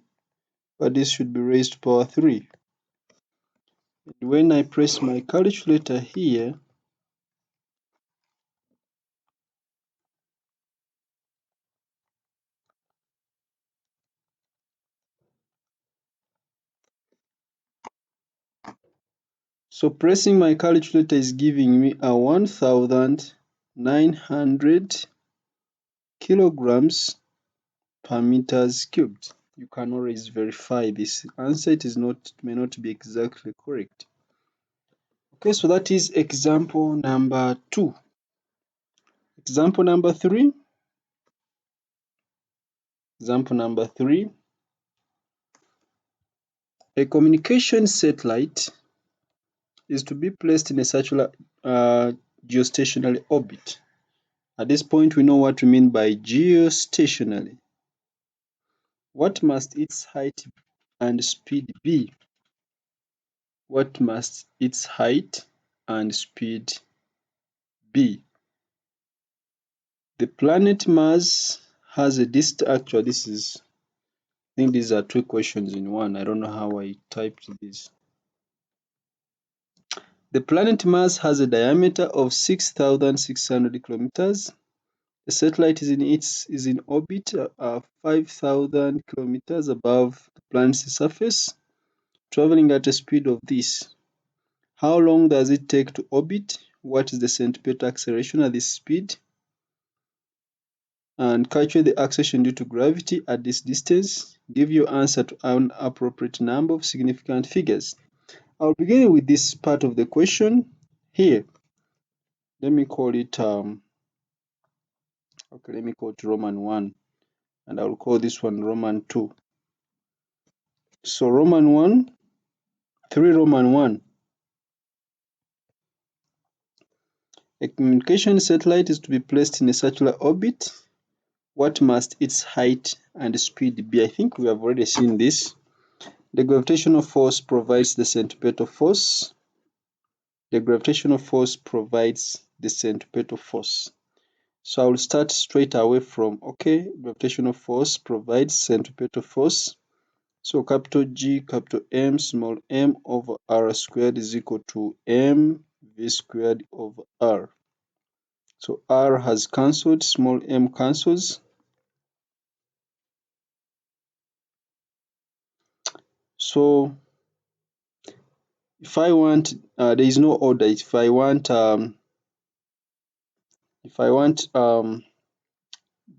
but this should be raised to power 3. And when I press my calculator here, so pressing my calculator is giving me a 1900 kilograms per meters cubed. You can always verify this answer. It may not be exactly correct. Okay, so that is example number 2. Example number 3. Example number 3. A communication satellite is to be placed in a circular geostationary orbit. At this point, we know what we mean by geostationary. What must its height and speed be? What must its height and speed be? The planet Mars has a distance. Actually, I think these are 2 questions in one. I don't know how I typed this. The planet Mars has a diameter of 6,600 kilometers. The satellite is in orbit 5,000 kilometers above the planet's surface, traveling at a speed of this. How long does it take to orbit? What is the centripetal acceleration at this speed? and calculate the acceleration due to gravity at this distance. Give your answer to an appropriate number of significant figures. I'll begin with this part of the question here. Let me call it Roman 1, and I'll call this one Roman 2. So Roman 1, 3 Roman 1. A communication satellite is to be placed in a circular orbit. What must its height and speed be? I think we have already seen this. The gravitational force provides the centripetal force. The gravitational force provides the centripetal force. So I will start straight away from, gravitational force provides centripetal force. So capital G, capital M, small m over r squared is equal to mv squared over r. So r has cancelled, small m cancels. So if I want, there is no order. If I want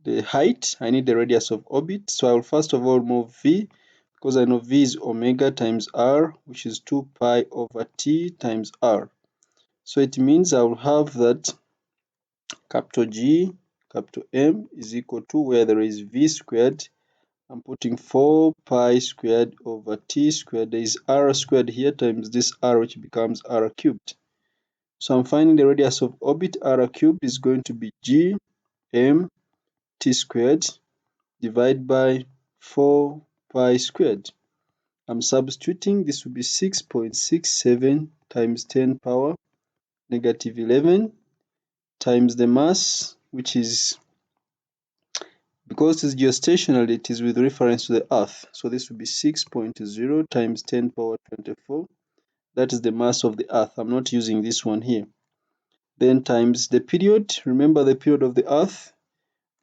the height, I need the radius of orbit. So I will first of all move v, because I know v is omega times r, which is 2 pi over t times r. So it means I will have that capital G, capital M is equal to, where there is v squared, I'm putting 4 pi squared over t squared. There is r squared here times this r, which becomes r cubed. So I'm finding the radius of orbit. R cubed is going to be g m t squared divided by 4 pi squared. I'm substituting. This will be 6.67 times 10 power negative 11 times the mass, which is, because it's geostationary, it is with reference to the Earth. So this will be 6.0 times 10 power 24. That is the mass of the Earth. I'm not using this one here. Then times the period. Remember the period of the Earth.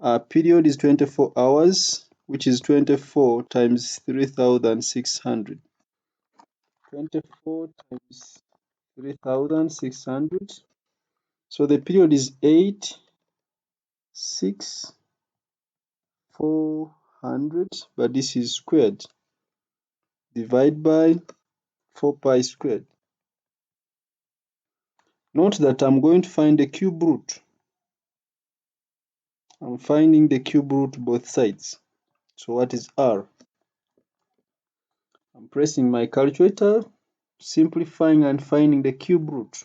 Our period is 24 hours, which is 24 times 3,600. 24 times 3,600. So the period is 8,6,400, but this is squared. Divide by 4 pi squared. Note that I'm going to find the cube root. I'm finding the cube root both sides. So what is r? I'm pressing my calculator, simplifying and finding the cube root.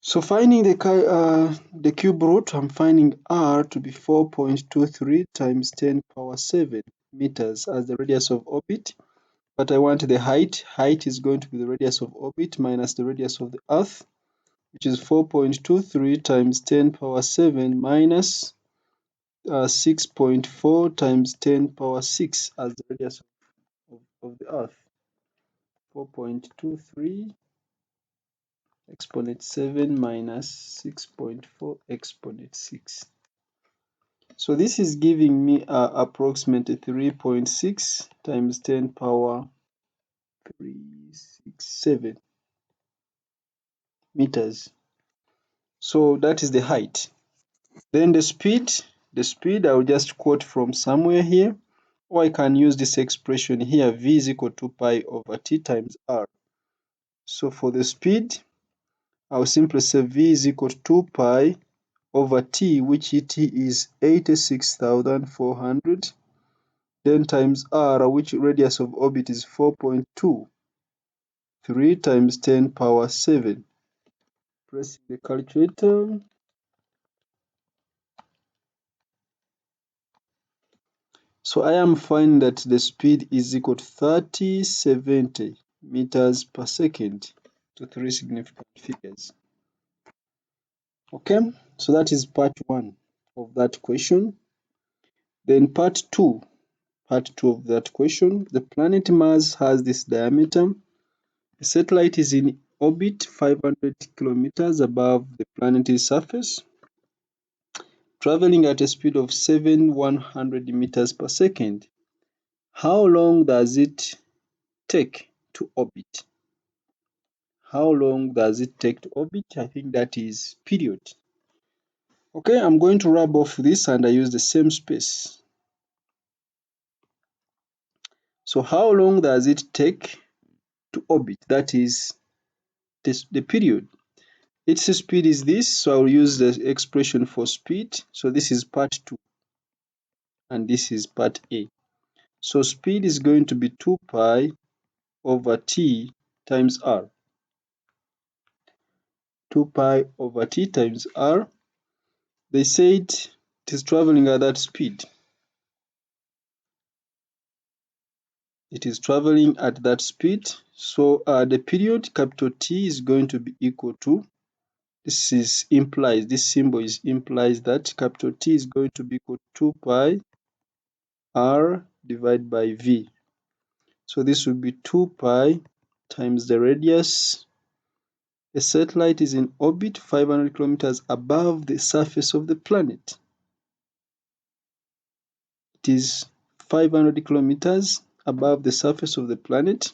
So finding the cube root, I'm finding r to be 4.23 times 10 power 7 meters as the radius of orbit. But I want the height. Height is going to be the radius of orbit minus the radius of the Earth, which is 4.23 times 10 power 7 minus 6.4 times 10 power 6 as the radius of the Earth. 4.23 exponent 7 minus 6.4 exponent 6. So this is giving me approximately 3.6 times 10 power 367 meters. So that is the height. Then the speed I will just quote from somewhere here, or I can use this expression here, v is equal to pi over t times r. So for the speed, I will simply say v is equal to 2 pi over t, which t is 86,400, then times r, which radius of orbit is 4.2, 3 times 10 power 7. Pressing the calculator. So I am finding that the speed is equal to 3070 meters per second, to 3 significant figures. Okay, so that is part 1 of that question. Then part 2 of that question, the planet Mars has this diameter. The satellite is in orbit 500 kilometers above the planet's surface. traveling at a speed of 7,100 meters per second. How long does it take to orbit? How long does it take to orbit? I think that is period. Okay, I'm going to rub off this and I use the same space. So how long does it take to orbit? That is the period. Its speed is this, so I'll use the expression for speed. So this is part 2 and this is part A. So speed is going to be 2 pi over t times r. 2 pi over t times r. They said it is traveling at that speed. It is traveling at that speed. So the period capital T is going to be equal to, this symbol implies that capital T is going to be equal to 2 pi r divided by v. So this will be 2 pi times the radius. The satellite is in orbit 500 kilometers above the surface of the planet. It is 500 kilometers above the surface of the planet,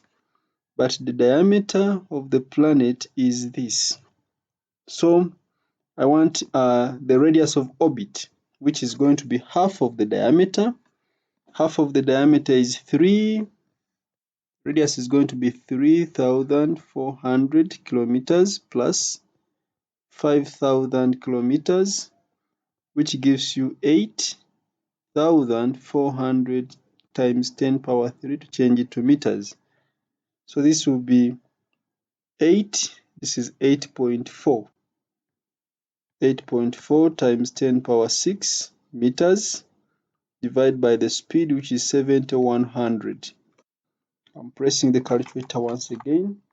but the diameter of the planet is this. So I want the radius of orbit, which is going to be half of the diameter. Half of the diameter is 3. Radius is going to be 3,400 kilometers plus 5,000 kilometers, which gives you 8,400 times 10 power 3 to change it to meters. So this will be 8, this is 8.4. 8.4 times 10 power 6 meters divided by the speed, which is 7,100. I'm pressing the calculator once again.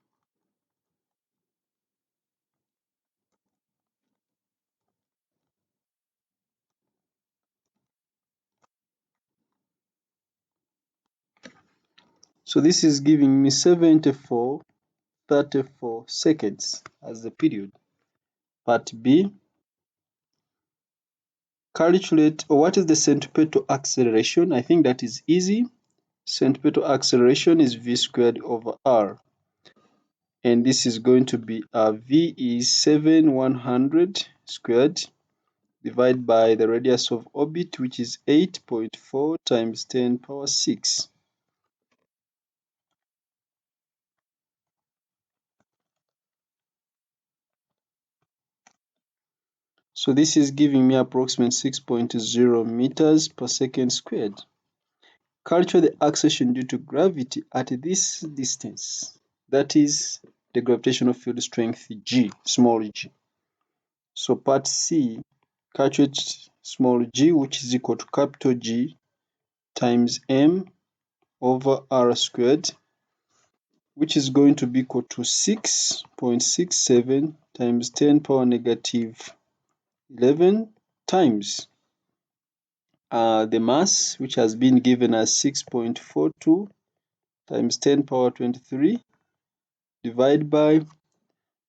So this is giving me 74.34 seconds as the period. Part B, calculate what is the centripetal acceleration. I think that is easy. Centripetal acceleration is v squared over r. And this is going to be v is 7,100 squared divided by the radius of orbit, which is 8.4 times 10 power 6. So this is giving me approximately 6.0 meters per second squared. Calculate the acceleration due to gravity at this distance. That is the gravitational field strength G, small g. So part C, calculate small g, which is equal to capital G times m over r squared, which is going to be equal to 6.67 times 10 power negative 11 times the mass, which has been given as 6.42 times 10 power 23 divided by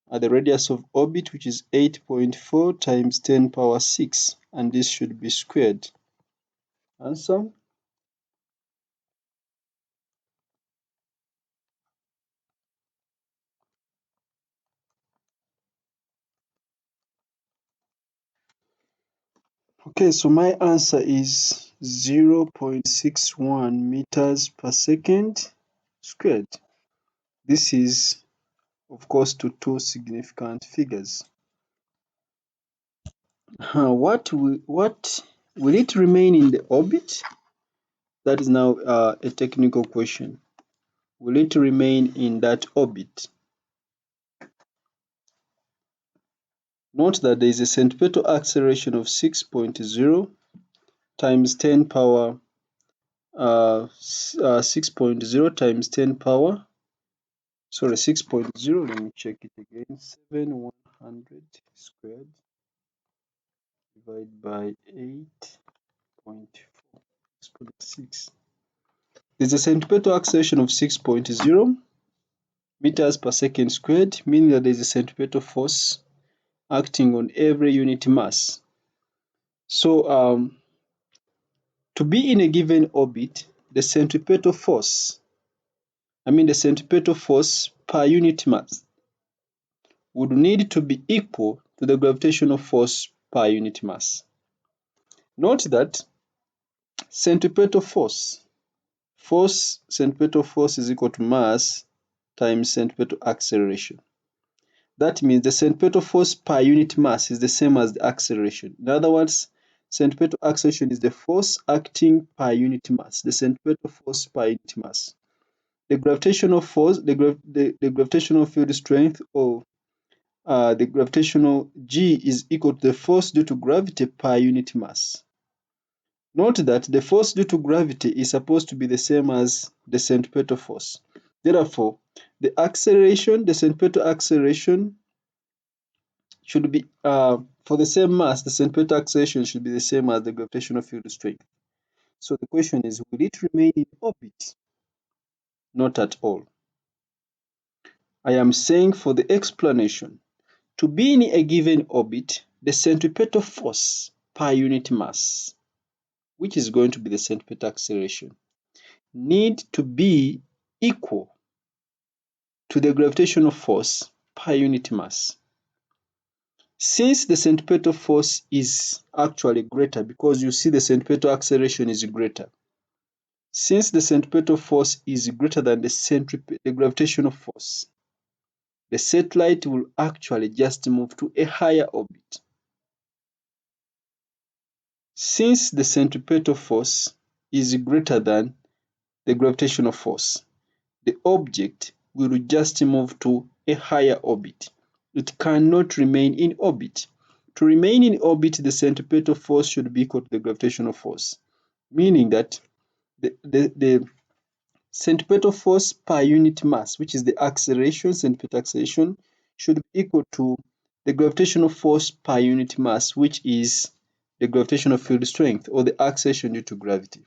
the radius of orbit, which is 8.4 times 10 power 6, and this should be squared. Answer. Okay, so my answer is 0.61 meters per second squared. This is, of course, to two significant figures. What will it remain in the orbit? That is now a technical question. Will it remain in that orbit? Note that there is a centripetal acceleration of 6.0 times 10 power 6.0 times 10 power, sorry, 6.0, let me check it again, 7,100 squared divided by 8.4 exponent 6. There's a centripetal acceleration of 6.0 meters per second squared, meaning that there's a centripetal force acting on every unit mass. So to be in a given orbit, the centripetal force, the centripetal force per unit mass would need to be equal to the gravitational force per unit mass. Note that centripetal centripetal force is equal to mass times centripetal acceleration. That means the centripetal force per unit mass is the same as the acceleration. In other words, centripetal acceleration is the force acting per unit mass, the centripetal force per unit mass. The gravitational force, the gravitational field strength, or the gravitational G, is equal to the force due to gravity per unit mass. Note that the force due to gravity is supposed to be the same as the centripetal force. Therefore, the centripetal acceleration should be, for the same mass, the centripetal acceleration should be the same as the gravitational field strength. So the question is, will it remain in orbit? Not at all. I am saying for the explanation, to be in a given orbit, the centripetal force per unit mass, which is going to be the centripetal acceleration, need to be equal to the gravitational force per unit mass. Since the centripetal force is actually greater, because you see the centripetal acceleration is greater. Since the centripetal force is greater than the gravitational force, the satellite will actually just move to a higher orbit. Since the centripetal force is greater than the gravitational force, the object will just move to a higher orbit. It cannot remain in orbit. To remain in orbit, the centripetal force should be equal to the gravitational force, meaning that the centripetal force per unit mass, which is the acceleration, centripetal acceleration, should be equal to the gravitational force per unit mass, which is the gravitational field strength, or the acceleration due to gravity.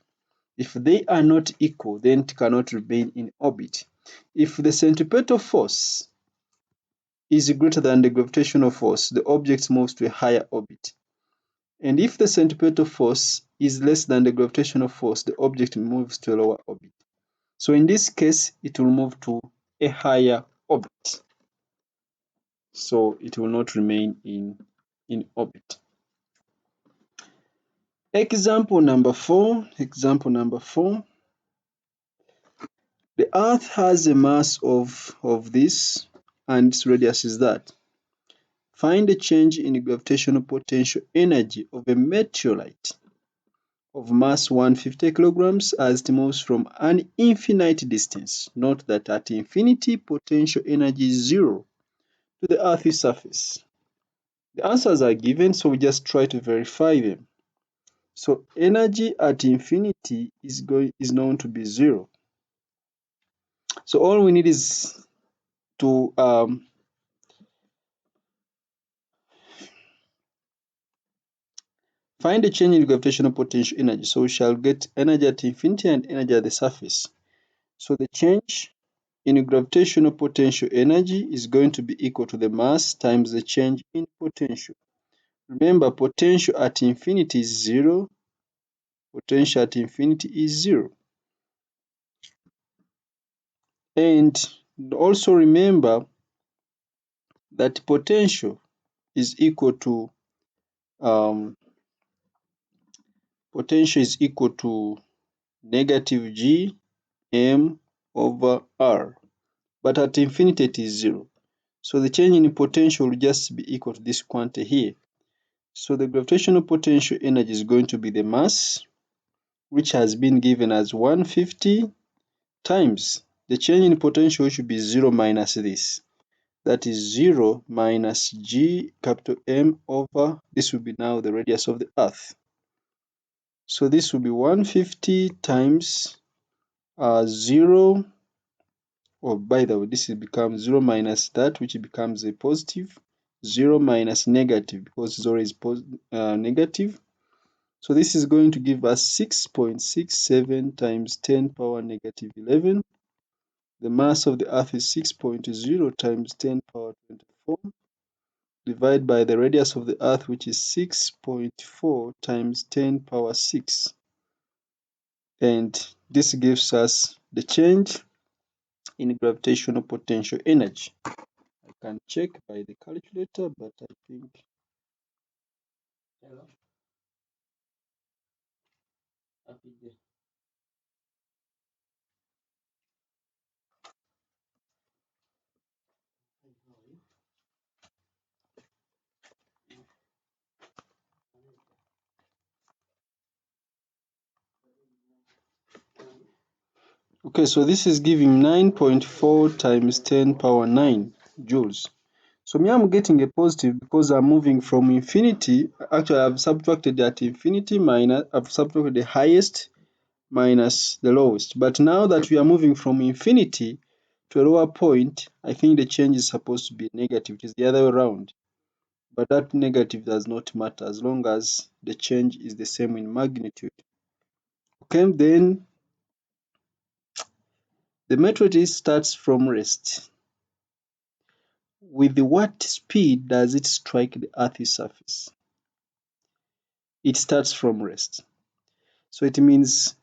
If they are not equal, then it cannot remain in orbit. If the centripetal force is greater than the gravitational force, the object moves to a higher orbit. And if the centripetal force is less than the gravitational force, the object moves to a lower orbit. So in this case, it will move to a higher orbit. So it will not remain in orbit. Example number 4. The Earth has a mass of this, and its radius is that. Find the change in the gravitational potential energy of a meteorite of mass 150 kilograms as it moves from an infinite distance. Note that at infinity, potential energy is zero to the Earth's surface. The answers are given, so we just try to verify them. So energy at infinity is known to be zero. So all we need is to find the change in gravitational potential energy. So we shall get energy at infinity and energy at the surface. So the change in gravitational potential energy is going to be equal to the mass times the change in potential. Remember, potential at infinity is zero. Potential at infinity is zero. And also remember that potential is equal to negative G m over r, but at infinity it is zero. So the change in potential will just be equal to this quantity here. So the gravitational potential energy is going to be the mass, which has been given as 150, times the change in potential, should be 0 minus this. That is 0 minus G capital M over, this will be now the radius of the Earth. So this will be 150 times 0, or by the way, this will become 0 minus that, which becomes a positive, 0 minus negative, because 0 is negative. So this is going to give us 6.67 times 10 power negative 11. The mass of the Earth is 6.0 times 10 power 24. divided by the radius of the Earth, which is 6.4 times 10 power 6. And this gives us the change in gravitational potential energy. I can check by the calculator, but I think. Hello? Happy day. How are you? Okay, so this is giving 9.4 times 10 power 9 joules. So me, I'm getting a positive because I'm moving from infinity. Actually, I've subtracted that infinity minus, I've subtracted the highest minus the lowest. But now that we are moving from infinity to a lower point, I think the change is supposed to be negative. It is the other way around. But that negative does not matter as long as the change is the same in magnitude. Okay, then the meteorite starts from rest. With what speed does it strike the Earth's surface? It starts from rest. So it means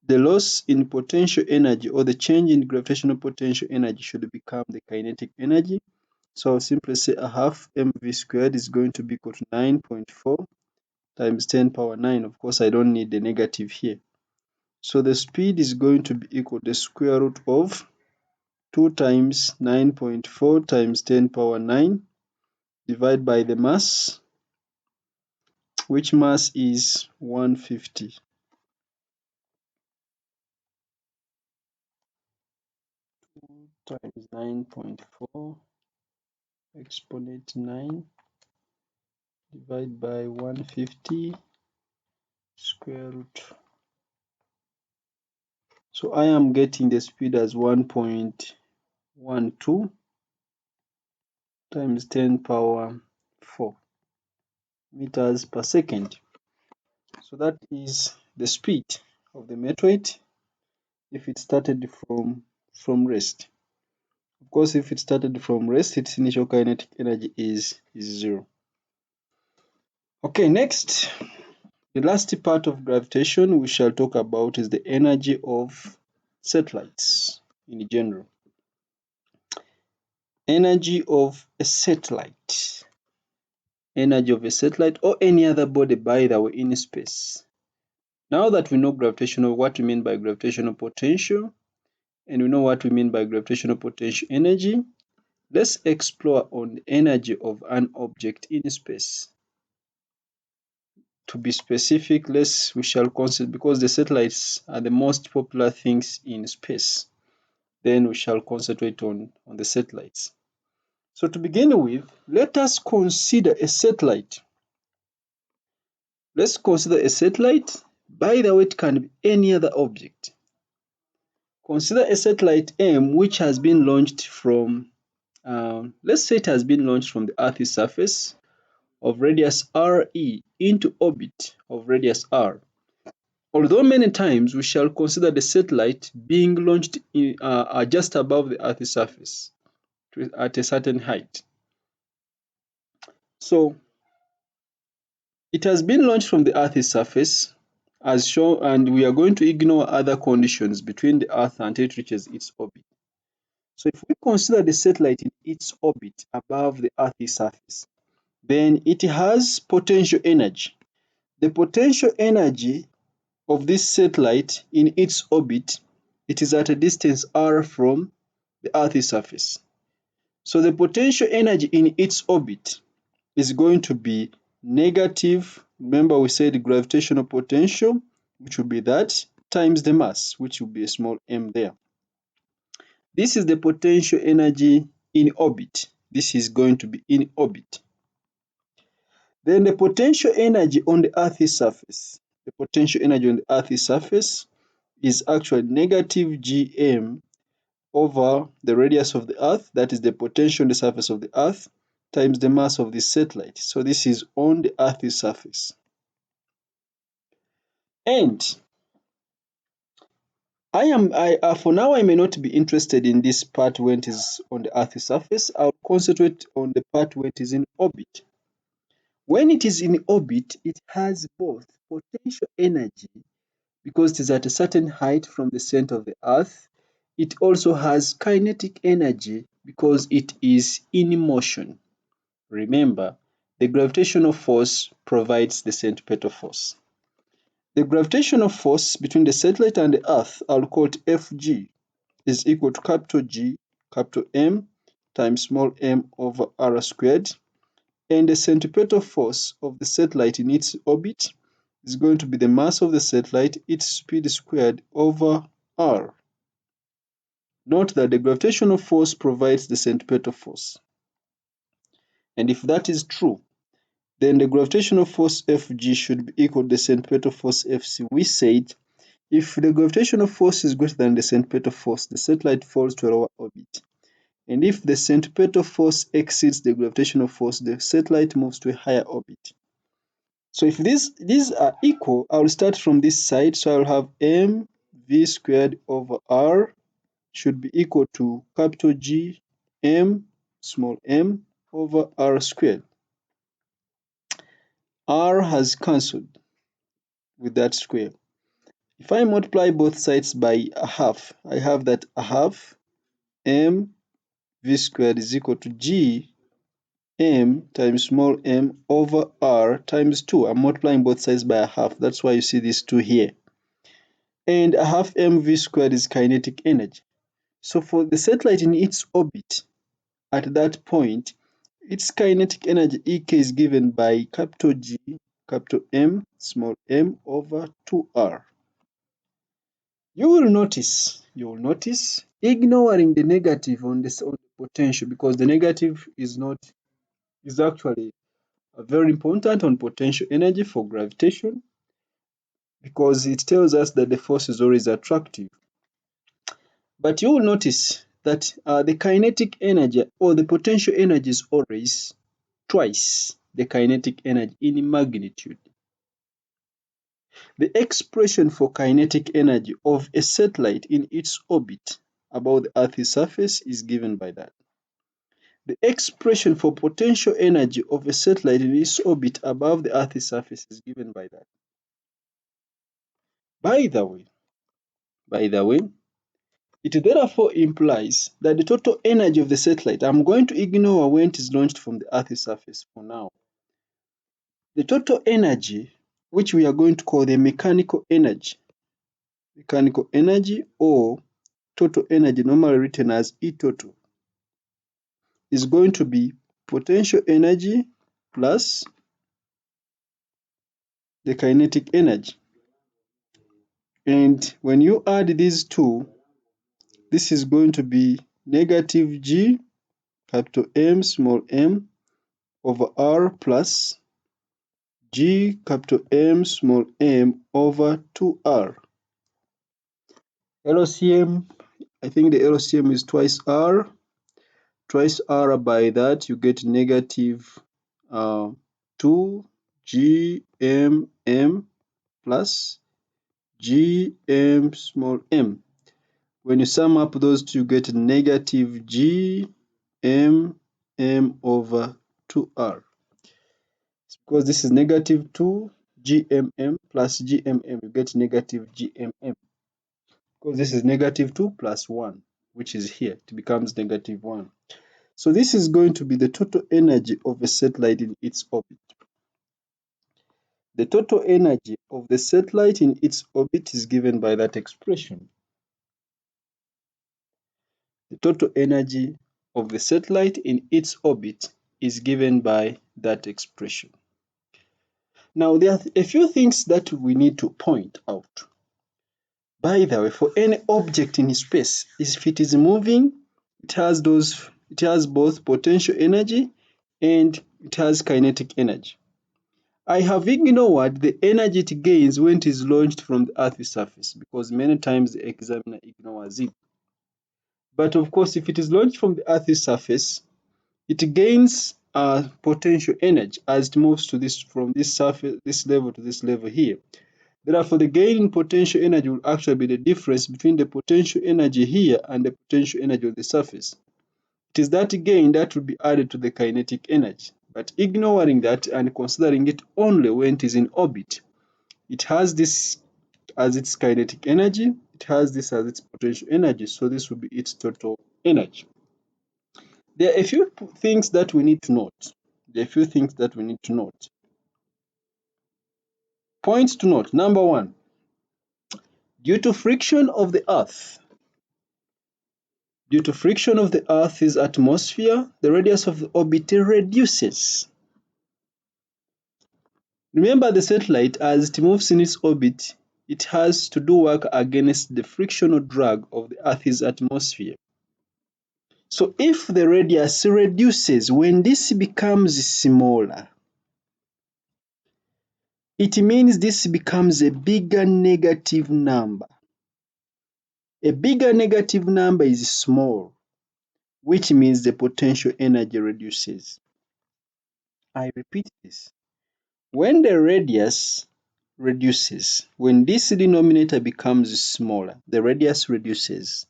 the loss in potential energy or the change in gravitational potential energy should become the kinetic energy. So I'll simply say a half mv squared is going to be equal to 9.4 times 10 power 9. Of course, I don't need the negative here. So the speed is going to be equal to the square root of 2 times 9.4 times 10 power 9 divided by the mass, which mass is 150. Times 9.4 exponent 9 divided by 150 square root. So I am getting the speed as 1.12 times 10 power 4 meters per second. So that is the speed of the meteorite if it started from rest. Of course, if it started from rest, its initial kinetic energy is 0. Okay, next, the last part of gravitation we shall talk about is the energy of satellites in general. Energy of a satellite. Energy of a satellite or any other body, by the way, in space. Now that we know what we mean by gravitational potential, and we know what we mean by gravitational potential energy, let's explore on the energy of an object in space. To be specific, we shall consider, because the satellites are the most popular things in space, then we shall concentrate on the satellites. So to begin with, let us consider a satellite. Let's consider a satellite. By the way, it can be any other object. Consider a satellite M which has been launched from, let's say it has been launched from the Earth's surface of radius RE into orbit of radius R. Although many times we shall consider the satellite being launched just above the Earth's surface at a certain height. So it has been launched from the Earth's surface as shown, and we are going to ignore other conditions between the Earth until it reaches its orbit. So if we consider the satellite in its orbit above the Earth's surface, then it has potential energy. The potential energy of this satellite in its orbit, it is at a distance r from the Earth's surface. So the potential energy in its orbit is going to be negative. Remember, we said gravitational potential, which will be that, times the mass, which will be a small m there. This is the potential energy in orbit. This is going to be in orbit. Then the potential energy on the Earth's surface. The potential energy on the Earth's surface is actually negative gm over the radius of the Earth, that is the potential on the surface of the Earth, times the mass of the satellite. So this is on the Earth's surface. And For now, I may not be interested in this part when it is on the Earth's surface. I'll concentrate on the part when it is in orbit. When it is in orbit, it has both potential energy because it is at a certain height from the center of the Earth. It also has kinetic energy because it is in motion. Remember, the gravitational force provides the centripetal force. The gravitational force between the satellite and the Earth, I'll call it Fg, is equal to capital G, capital M times small m over r squared. And the centripetal force of the satellite in its orbit is going to be the mass of the satellite, its speed squared over r. Note that the gravitational force provides the centripetal force. And if that is true, then the gravitational force Fg should be equal to the centripetal force Fc. We said if the gravitational force is greater than the centripetal force, the satellite falls to a lower orbit. And if the centripetal force exceeds the gravitational force, the satellite moves to a higher orbit. So if these are equal, I'll start from this side. So I'll have mv squared over r should be equal to capital G m small m over r squared. R has cancelled with that square. If I multiply both sides by a half, I have that a half mv squared is equal to G m times small m over r times 2. I'm multiplying both sides by a half. That's why you see this 2 here. And a half mv squared is kinetic energy. So for the satellite in its orbit, at that point, its kinetic energy Ek is given by capital G, capital M, small m over 2r. You will notice, ignoring the negative on the potential, because the negative is actually very important on potential energy for gravitation, because it tells us that the force is always attractive. But you will notice that the kinetic energy or the potential energy is always twice the kinetic energy in magnitude. The expression for kinetic energy of a satellite in its orbit about the Earth's surface is given by that. The expression for potential energy of a satellite in its orbit above the Earth's surface is given by that. By the way, it therefore implies that the total energy of the satellite, I'm going to ignore when it is launched from the Earth's surface for now. The total energy, which we are going to call the mechanical energy or total energy, normally written as E total, is going to be potential energy plus the kinetic energy. And when you add these two, this is going to be negative G, capital M, small m, over R plus G, capital M, small m, over 2R. LCM, I think the LCM is twice R. Twice R, by that you get negative 2 GMM plus GM small m. When you sum up those two, you get negative GMM over 2R. Because this is negative 2 GMM plus GMM, you get negative GMM. Because this is negative 2 plus 1, which is here, it becomes negative 1. So this is going to be the total energy of a satellite in its orbit. The total energy of the satellite in its orbit is given by that expression. The total energy of the satellite in its orbit is given by that expression. Now, there are a few things that we need to point out. By the way, for any object in space, if it is moving, it has both potential energy and it has kinetic energy. I have ignored the energy it gains when it is launched from the Earth's surface, because many times the examiner ignores it. But of course, if it is launched from the Earth's surface, it gains potential energy as it moves to from this surface, this level to this level here. Therefore, the gain in potential energy will actually be the difference between the potential energy here and the potential energy on the surface. It is that gain that will be added to the kinetic energy. But ignoring that and considering it only when it is in orbit, it has this as its kinetic energy, it has this as its potential energy, so this will be its total energy. There are a few things that we need to note. There are a few things that we need to note. Points to note. Number one, due to friction of the Earth, due to friction of the Earth's atmosphere, the radius of the orbit reduces. Remember the satellite, as it moves in its orbit, it has to do work against the frictional drag of the Earth's atmosphere. So if the radius reduces, when this becomes smaller, it means this becomes a bigger negative number. A bigger negative number is small, which means the potential energy reduces. I repeat this. When the radius reduces, when this denominator becomes smaller, the radius reduces.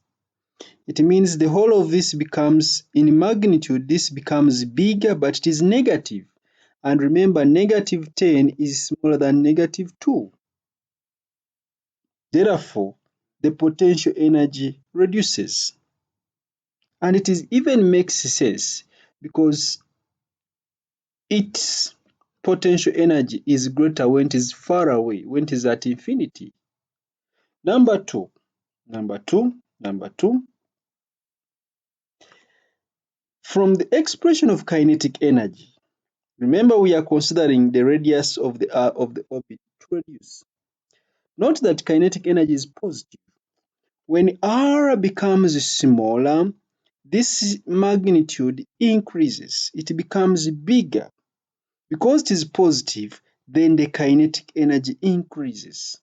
It means the whole of this becomes, in magnitude, this becomes bigger, but it is negative. And remember, negative 10 is smaller than negative 2. Therefore, the potential energy reduces. And it is even makes sense because its potential energy is greater when it is far away, when it is at infinity. Number two, from the expression of kinetic energy, remember we are considering the radius of the orbit to reduce. Note that kinetic energy is positive. When r becomes smaller, this magnitude increases. It becomes bigger. Because it is positive, then the kinetic energy increases.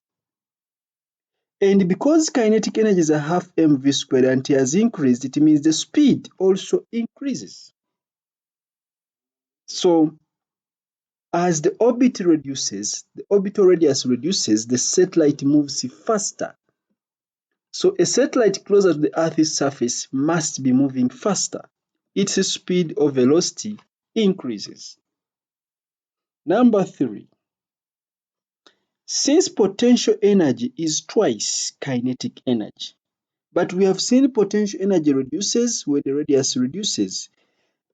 And because kinetic energy is a half mv squared and it has increased, it means the speed also increases. So as the orbit reduces, the orbital radius reduces, the satellite moves faster. So a satellite closer to the Earth's surface must be moving faster. Its speed or velocity increases. Number three, since potential energy is twice kinetic energy, but we have seen potential energy reduces when the radius reduces.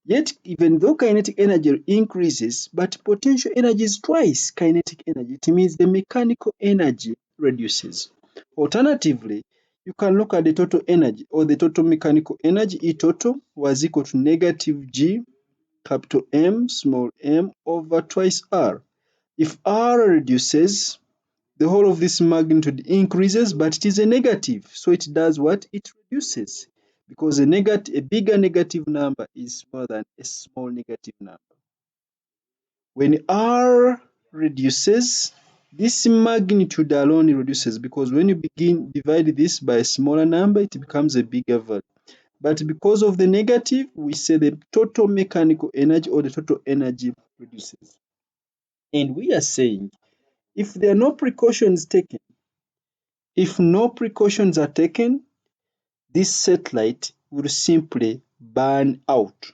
Yet, even though kinetic energy increases, but potential energy is twice kinetic energy, it means the mechanical energy reduces. Alternatively, you can look at the total energy or the total mechanical energy. E total was equal to negative G, capital M, small m, over twice R. If R reduces, the whole of this magnitude increases, but it is a negative. So it does what? It reduces. Because a bigger negative number is smaller than a small negative number. When R reduces, this magnitude alone reduces because when you divide this by a smaller number, it becomes a bigger value. But because of the negative, we say the total mechanical energy or the total energy reduces. And we are saying if there are no precautions taken, if no precautions are taken, this satellite will simply burn out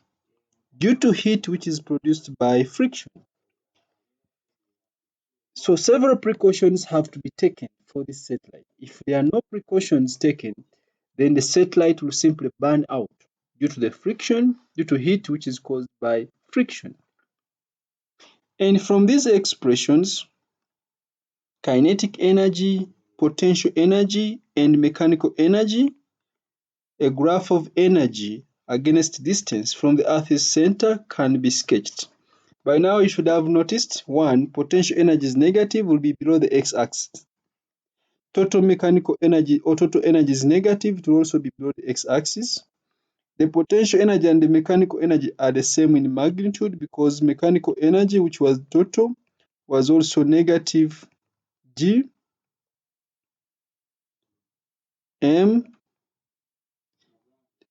due to heat which is produced by friction. So several precautions have to be taken for this satellite. If there are no precautions taken, then the satellite will simply burn out due to the friction, due to heat which is caused by friction. And from these expressions, kinetic energy, potential energy, and mechanical energy, a graph of energy against distance from the Earth's center can be sketched. By now you should have noticed, 1. Potential energy is negative, will be below the x-axis. Total mechanical energy or total energy is negative, it will also be below the x-axis. The potential energy and the mechanical energy are the same in magnitude because mechanical energy, which was total, was also negative G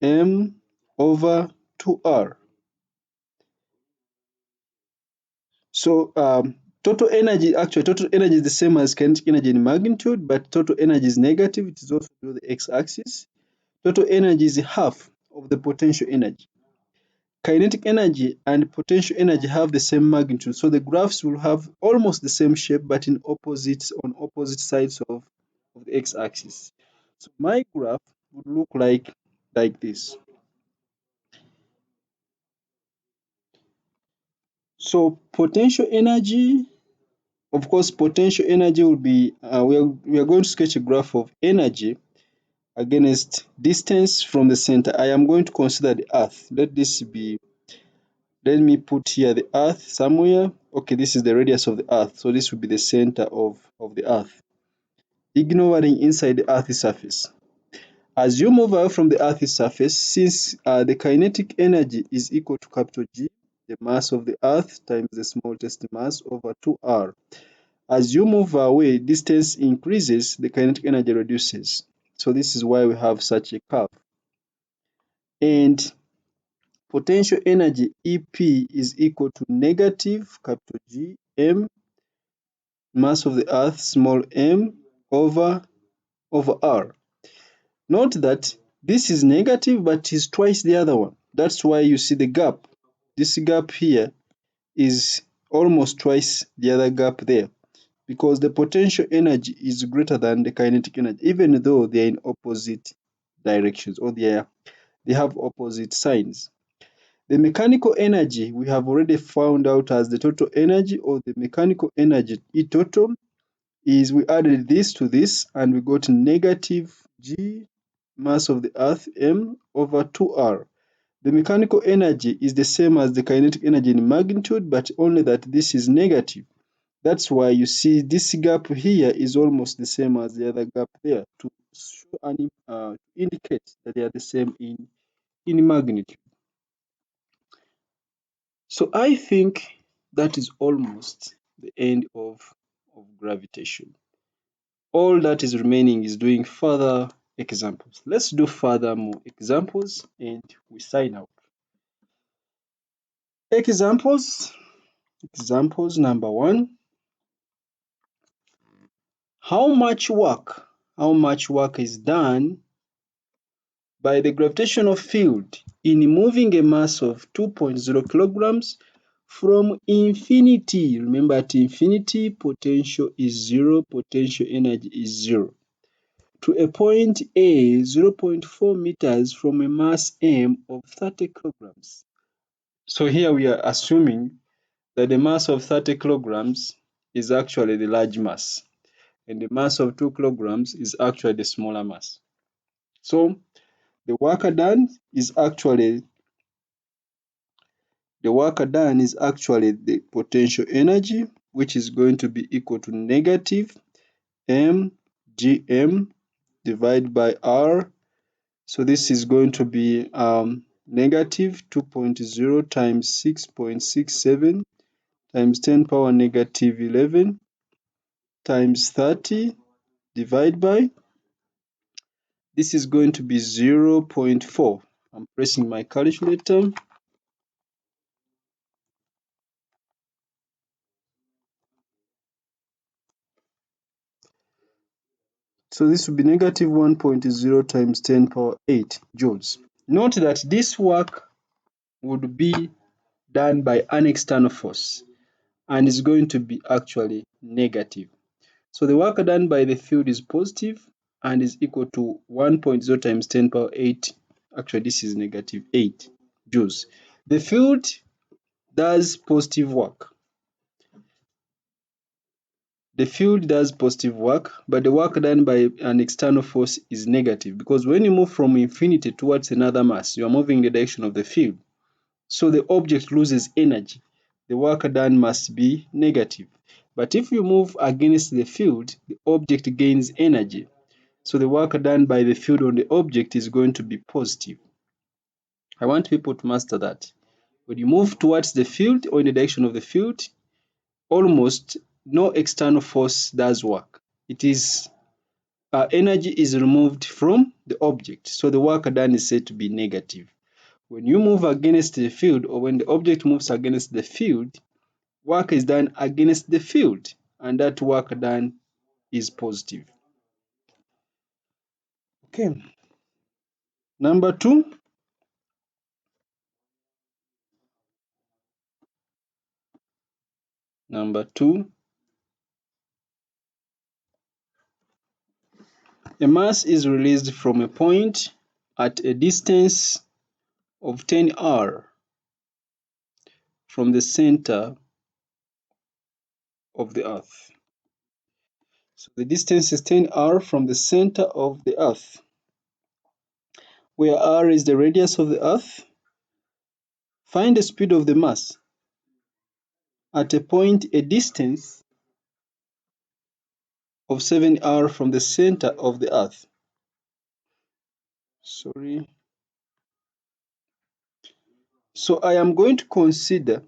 m over 2r. So Total energy, actually total energy is the same as kinetic energy in magnitude, but total energy is negative. It is also below the x-axis. Total energy is half of the potential energy. Kinetic energy and potential energy have the same magnitude, so the graphs will have almost the same shape, but on opposite sides of the x-axis. So my graph would look like this. So potential energy, of course, potential energy will be, we are going to sketch a graph of energy against distance from the center. I am going to consider the Earth. Let me put here the Earth somewhere. Okay, this is the radius of the Earth, so this will be the center of the Earth, ignoring inside the Earth's surface. As you move away from the Earth's surface, since the kinetic energy is equal to capital G, the mass of the Earth times the smallest mass over 2r. As you move away, distance increases, the kinetic energy reduces. So this is why we have such a curve. And potential energy EP is equal to negative capital G m mass of the Earth small m over r. Note that this is negative, but is twice the other one. That's why you see the gap. This gap here is almost twice the other gap there, because the potential energy is greater than the kinetic energy, even though they are in opposite directions, or they have opposite signs. The mechanical energy we have already found out as the total energy, or the mechanical energy E total, is we added this to this and we got negative G mass of the Earth m over 2r. The mechanical energy is the same as the kinetic energy in magnitude, but only that this is negative. That's why you see this gap here is almost the same as the other gap there, to show indicate that they are the same in magnitude. So I think that is almost the end of gravitation. All that is remaining is doing further examples. Let's do further more examples and we sign out. Examples number 1. How much work is done by the gravitational field in moving a mass of 2.0 kilograms from infinity? Remember, at infinity, potential is 0, potential energy is 0. To a point A, 0.4 meters from a mass m of 30 kilograms. So here we are assuming that the mass of 30 kilograms is actually the large mass, and the mass of 2 kilograms is actually the smaller mass. So the work done is actually the potential energy, which is going to be equal to negative mgm divided by r. So this is going to be negative 2.0 times 6.67 times 10 power negative 11 times 30 divided by, this is going to be 0.4. I'm pressing my calculator. So this will be negative 1.0 times 10 power 8 joules. Note that this work would be done by an external force and is going to be actually negative. So the work done by the field is positive and is equal to 1.0 times 10 power 8. Actually, this is negative 8 joules. The field does positive work. The field does positive work, but the work done by an external force is negative, because when you move from infinity towards another mass, you are moving in the direction of the field. So the object loses energy. The work done must be negative. But if you move against the field, the object gains energy. So the work done by the field on the object is going to be positive. I want people to master that. When you move towards the field or in the direction of the field, almost no external force does work. It is energy is removed from the object, so the work done is said to be negative. When you move against the field, or when the object moves against the field, work is done against the field, and that work done is positive. Okay. Number two. Number two. A mass is released from a point at a distance of 10 r from the center of the Earth. So the distance is 10 r from the center of the Earth, where r is the radius of the Earth. Find the speed of the mass at a point a distance of 7 r from the center of the Earth. Sorry. So I am going to consider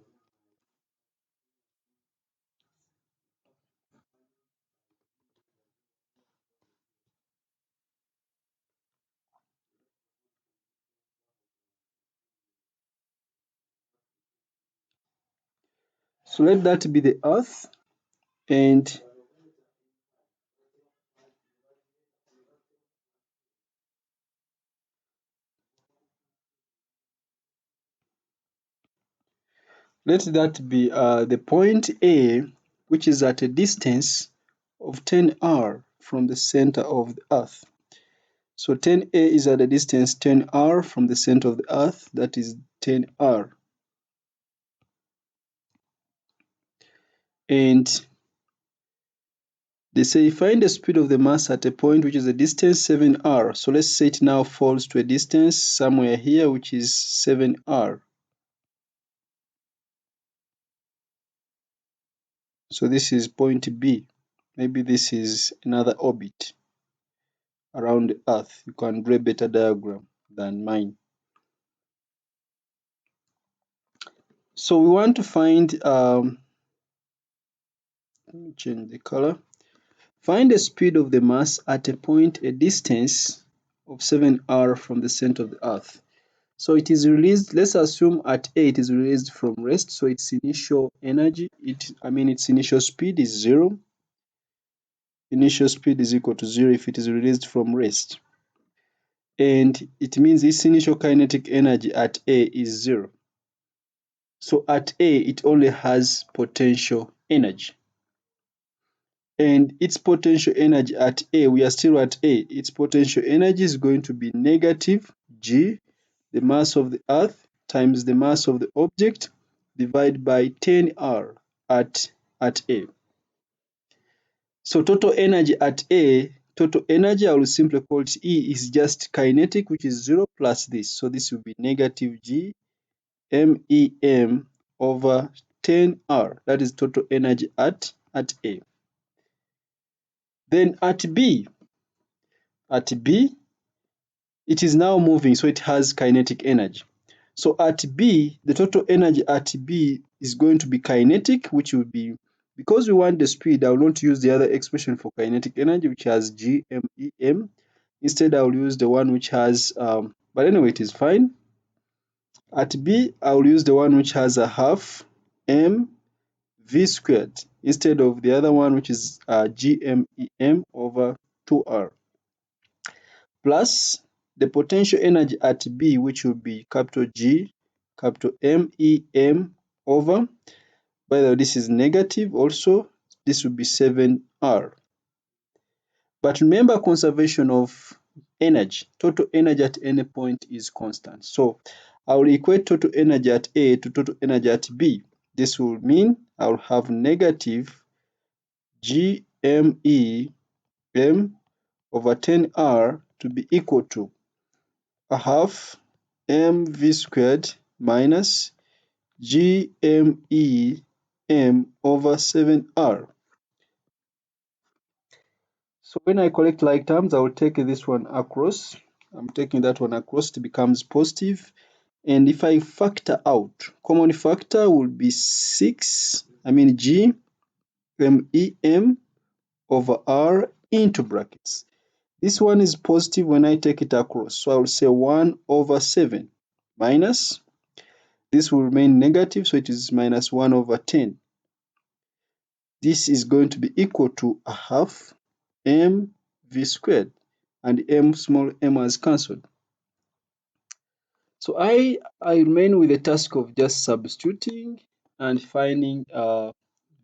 so let that be the Earth, and let that be the point A, which is at a distance of 10 r from the center of the Earth. So 10A is at a distance 10 r from the center of the Earth, that is 10 r. And they say find the speed of the mass at a point which is a distance 7 r. So let's say it now falls to a distance somewhere here which is 7 r. So this is point B. Maybe this is another orbit around the Earth. You can draw a better diagram than mine. So we want to find, let me change the color. Find the speed of the mass at a point a distance of 7 r from the center of the Earth. So it is released, let's assume at A it is released from rest, so its initial energy, its initial speed is 0. Initial speed is equal to 0 if it is released from rest. And it means its initial kinetic energy at A is 0. So at A it only has potential energy. And its potential energy at A, we are still at A, its potential energy is going to be negative G, the mass of the Earth, times the mass of the object, divided by 10 r at A. So total energy at A, total energy, I will simply call it E, is just kinetic, which is 0 plus this. So this will be negative G MEM over 10 r. That is total energy at A. Then at B, it is now moving, so it has kinetic energy. So at B, the total energy at B is going to be kinetic, which will be, because we want the speed, I will not use the other expression for kinetic energy, which has GMEM. Instead, I will use the one which has, but anyway, it is fine. At B, I will use the one which has a half mv squared instead of the other one, which is GMEM over 2r, plus the potential energy at B, which will be capital G, capital MEM over, by the way, this is negative also, this will be 7r. But remember conservation of energy. Total energy at any point is constant. So I will equate total energy at A to total energy at B. This will mean I will have negative GMEM over 10r to be equal to a half mv squared minus GMEM over 7r. So when I collect like terms, I will take this one across. I'm taking that one across, it becomes positive. And if I factor out, common factor will be GMEM over r into brackets. This one is positive when I take it across, so I will say 1 over 7 minus, this will remain negative, so it is minus 1 over 10. this is going to be equal to a half mv squared, and small m has cancelled. So I remain with the task of just substituting and finding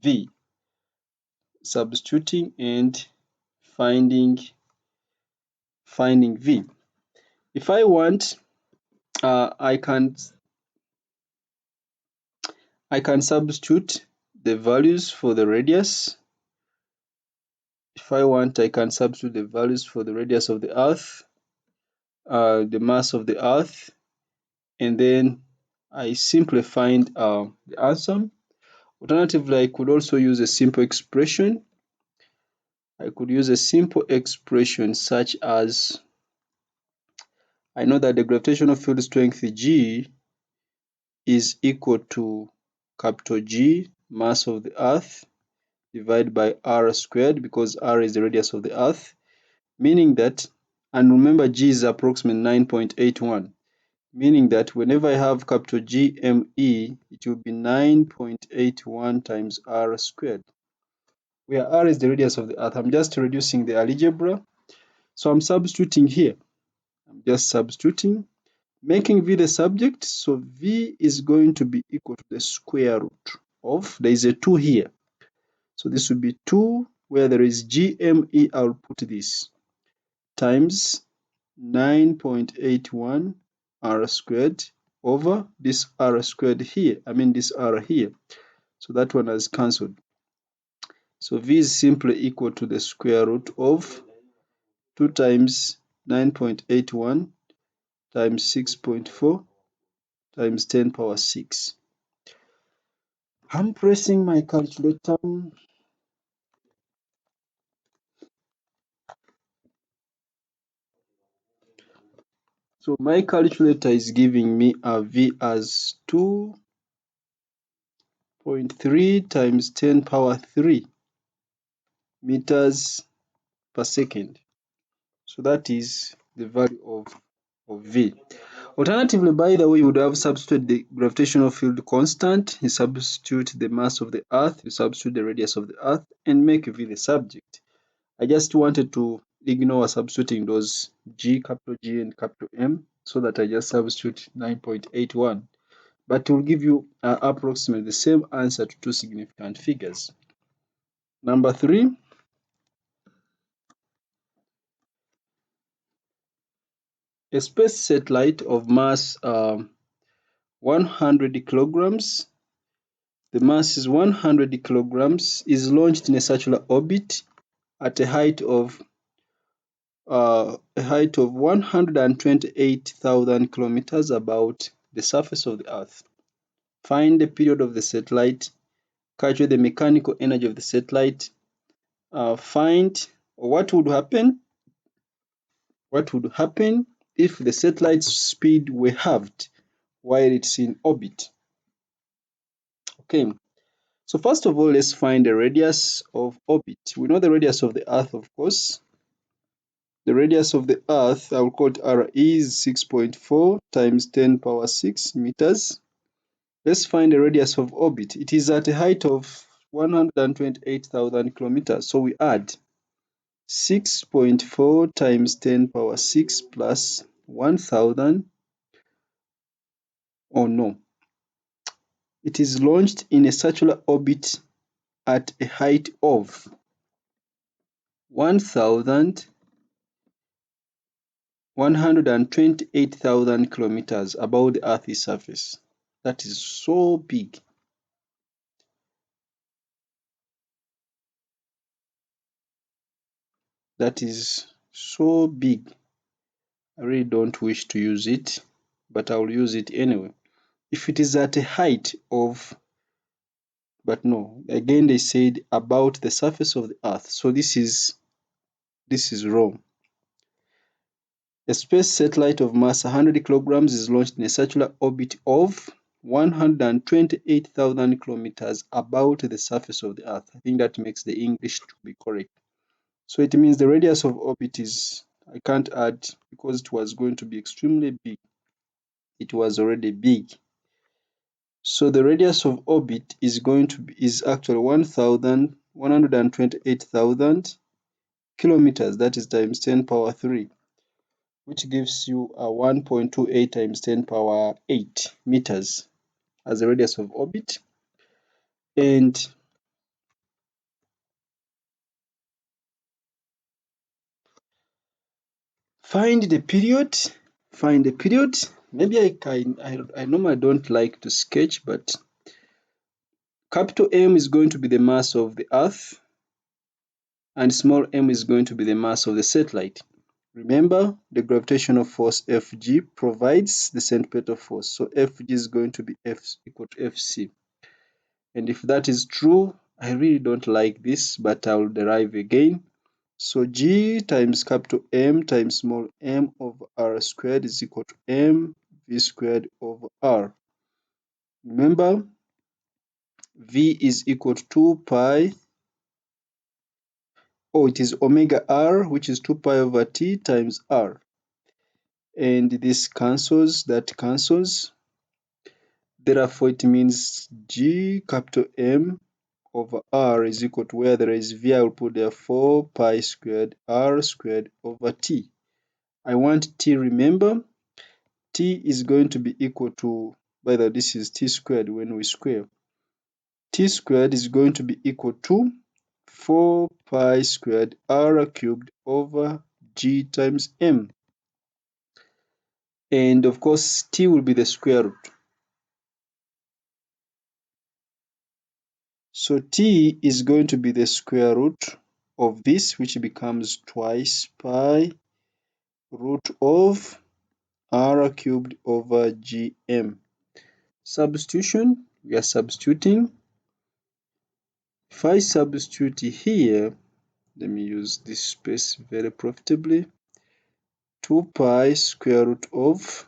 v, substituting and finding v. If I want, I can substitute the values for the radius. If I want, I can substitute the values for the radius of the earth, the mass of the earth, and then I simply find the answer. Alternatively, I could also use a simple expression. I could use a simple expression such as, I know that the gravitational field strength G is equal to capital G, mass of the earth, divided by r squared, because r is the radius of the earth, meaning that, and remember G is approximately 9.81, meaning that whenever I have capital G ME, it will be 9.81 times r squared, where r is the radius of the earth. I'm just reducing the algebra, so I'm substituting here. I'm just substituting, making v the subject, so v is going to be equal to the square root of, there is a 2 here, so this will be 2, where there is GME, I'll put this, times 9.81 r squared over this r squared here, this r here, so that one has cancelled. So v is simply equal to the square root of 2 times 9.81 times 6.4 times 10 power 6. I'm pressing my calculator. So my calculator is giving me a V as 2.3 times 10 power 3 meters per second. So that is the value of V. Alternatively, by the way, you would have substituted the gravitational field constant, you substitute the mass of the earth, you substitute the radius of the earth, and make V the subject. I just wanted to ignore substituting those G, capital G and capital M, so that I just substitute 9.81. But it will give you approximately the same answer to two significant figures. Number 3, a space satellite of mass 100 kilograms. The mass is 100 kilograms, is launched in a circular orbit at a height of 128,000 kilometers about the surface of the Earth. Find the period of the satellite, calculate the mechanical energy of the satellite, find what would happen if the satellite's speed were halved while it's in orbit. Okay, so first of all, let's find the radius of orbit. We know the radius of the Earth, of course. The radius of the Earth, I will call it R, is 6.4 times 10 power 6 meters. Let's find the radius of orbit. It is at a height of 128,000 kilometers. So we add 6.4 times 10 power 6 plus 1,000. Oh no. It is launched in a circular orbit at a height of 128,000 kilometers above the Earth's surface. That is so big. That is so big. I really don't wish to use it, but I will use it anyway. If it is at a height of, but no, again they said about the surface of the Earth. So this is wrong. A space satellite of mass 100 kilograms is launched in a circular orbit of 128,000 kilometers about the surface of the Earth. I think that makes the English to be correct. So it means the radius of orbit is, I can't add because it was going to be extremely big. It was already big. So the radius of orbit is actually 1,128,000 128,000 kilometers, that is times 10 power 3, which gives you 1.28 times 10 power 8 meters as the radius of orbit. And find the period. Maybe I normally don't like to sketch, but capital M is going to be the mass of the Earth, and small m is going to be the mass of the satellite. Remember, the gravitational force Fg provides the centripetal force, so Fg is going to be F equal to Fc. And if that is true, I really don't like this, but I'll derive again. So G times capital M times small m over r squared is equal to mv squared over r. Remember, V is equal to 2 pi, it is omega r, which is 2 pi over t times r. And this cancels, that cancels. Therefore, it means G capital M over r is equal to, where there is V, I will put there 4 pi squared r squared over t. I want t, remember, t is going to be equal to, by the way, this is t squared when we square. T squared is going to be equal to 4 pi squared r cubed over g times m. And of course, t will be the square root. So t is going to be the square root of this, which becomes twice pi root of r cubed over gm. Substitution, we are substituting. If I substitute here, let me use this space very profitably. 2 pi square root of,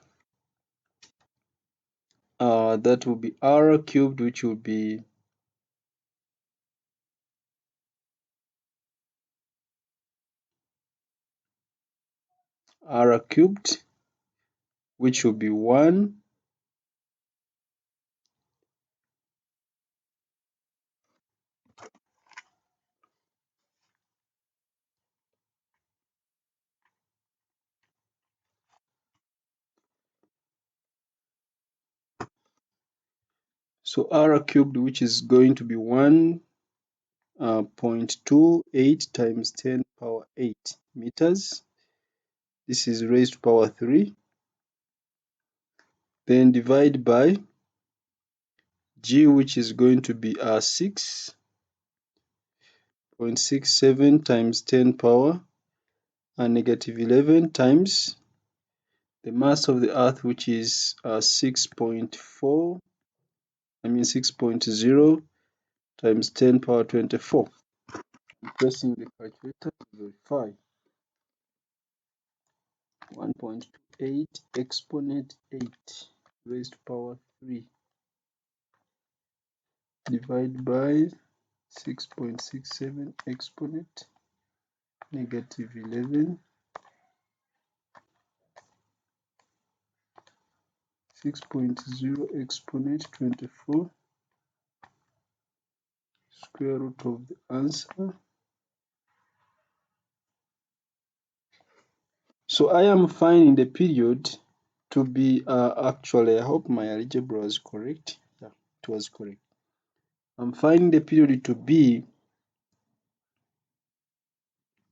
that will be r cubed, which will be r cubed, which will be 1 so r cubed, which is going to be 1.28 times 10 power 8 meters. This is raised to power 3. Then divide by g, which is going to be 6.67 times 10 power negative 11 times the mass of the Earth, which is 6.0 times 10 power 24. I'm pressing the calculator to verify. 1.28 exponent 8 raised to power 3 divided by 6.67 exponent negative 11, 6.0 exponent 24, square root of the answer. So I am finding the period to be, actually, I hope my algebra was correct. Yeah, it was correct. I'm finding the period to be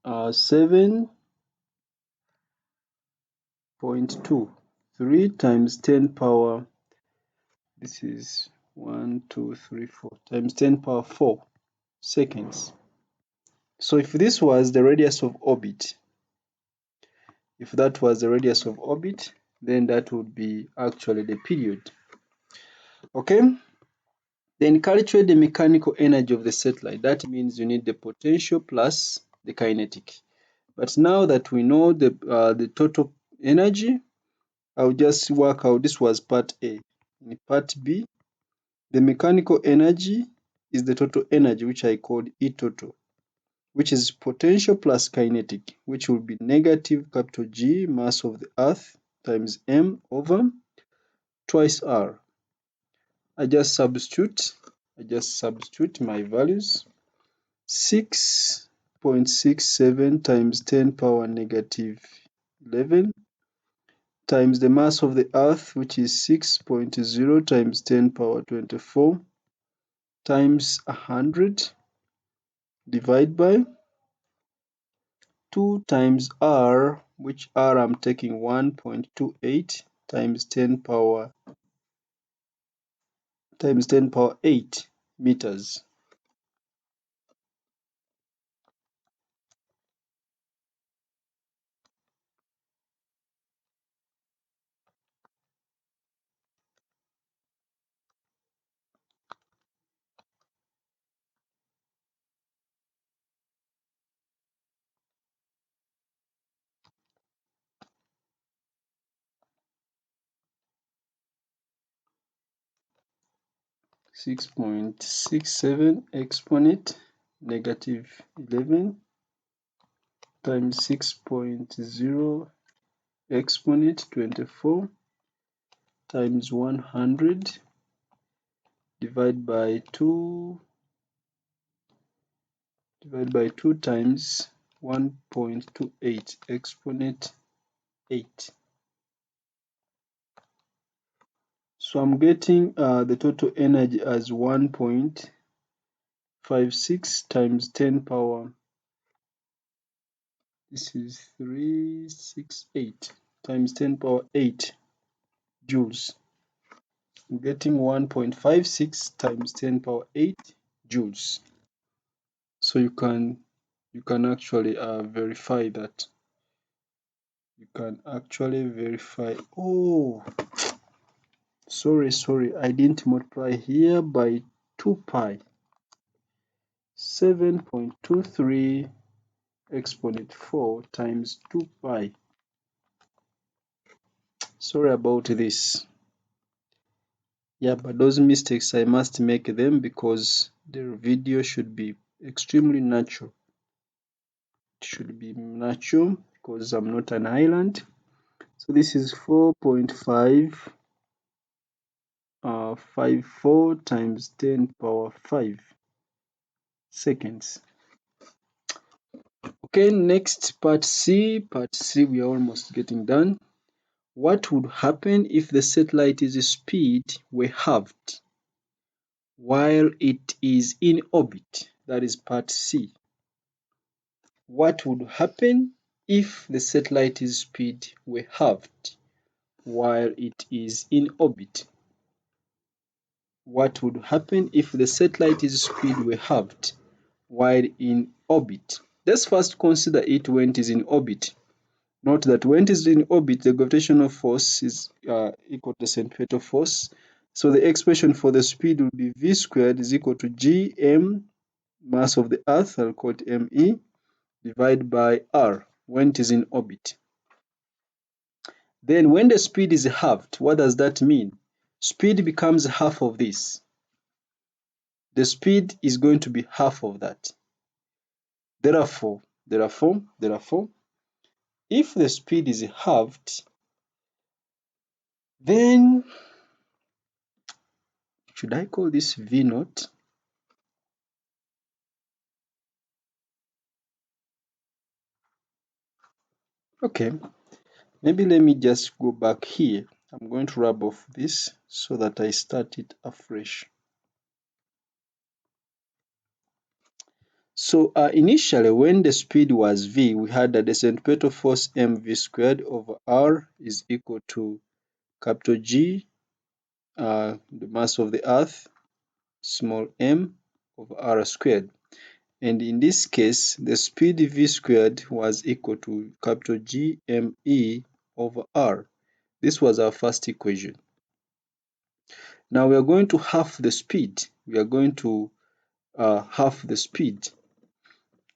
7.2. 3 times 10 power, this is 1, 2, 3, 4, times 10 power 4 seconds. So if this was the radius of orbit, then that would be actually the period. Okay? Then calculate the mechanical energy of the satellite. That means you need the potential plus the kinetic. But now that we know the total energy, I'll just work out. This was part A. In part B, the mechanical energy is the total energy, which I called E total, which is potential plus kinetic, which will be negative capital G mass of the Earth times m over twice r. I just substitute my values. 6.67 times 10 power negative 11 times the mass of the Earth, which is 6.0 times 10 power 24 times 100, divide by 2 times R, which R I'm taking 1.28 times 10 power 8 meters. 6.67 exponent negative 11 times 6.0 exponent 24 times 100 divide by 2 times 1.28 exponent 8. So I'm getting the total energy as 1.56 times 10 power, this is 368 times 10 power 8 joules. I'm getting 1.56 times 10 power 8 joules. So you can actually verify that. You can actually verify. Oh, sorry, I didn't multiply here by 2 pi. 7.23 exponent 4 times 2 pi. Sorry about this. Yeah, but those mistakes I must make them because the video should be extremely natural. It should be natural because I'm not an island. So this is 4.554 times 10 power 5 seconds. Okay, next part C. Part C, we are almost getting done. What would happen if the satellite's speed were halved while it is in orbit? That is part C. What would happen if the satellite's speed were halved while it is in orbit? What would happen if the satellite's speed were halved while in orbit? Let's first consider it when it is in orbit. Note that when it is in orbit, the gravitational force is equal to the centripetal force. So the expression for the speed will be v squared is equal to gm, mass of the Earth, I'll call it me, divided by r when it is in orbit. Then when the speed is halved, what does that mean? Speed becomes half of this. The speed is going to be half of that. Therefore, if the speed is halved, then should I call this V naught? Okay, maybe let me just go back here. I'm going to rub off this so that I start it afresh. So initially when the speed was V, we had that the centripetal force mv squared over r is equal to capital G, the mass of the Earth, small m over r squared. And in this case, the speed v squared was equal to capital G me over r. This was our first equation. Now we are going to half the speed. We are going to half the speed.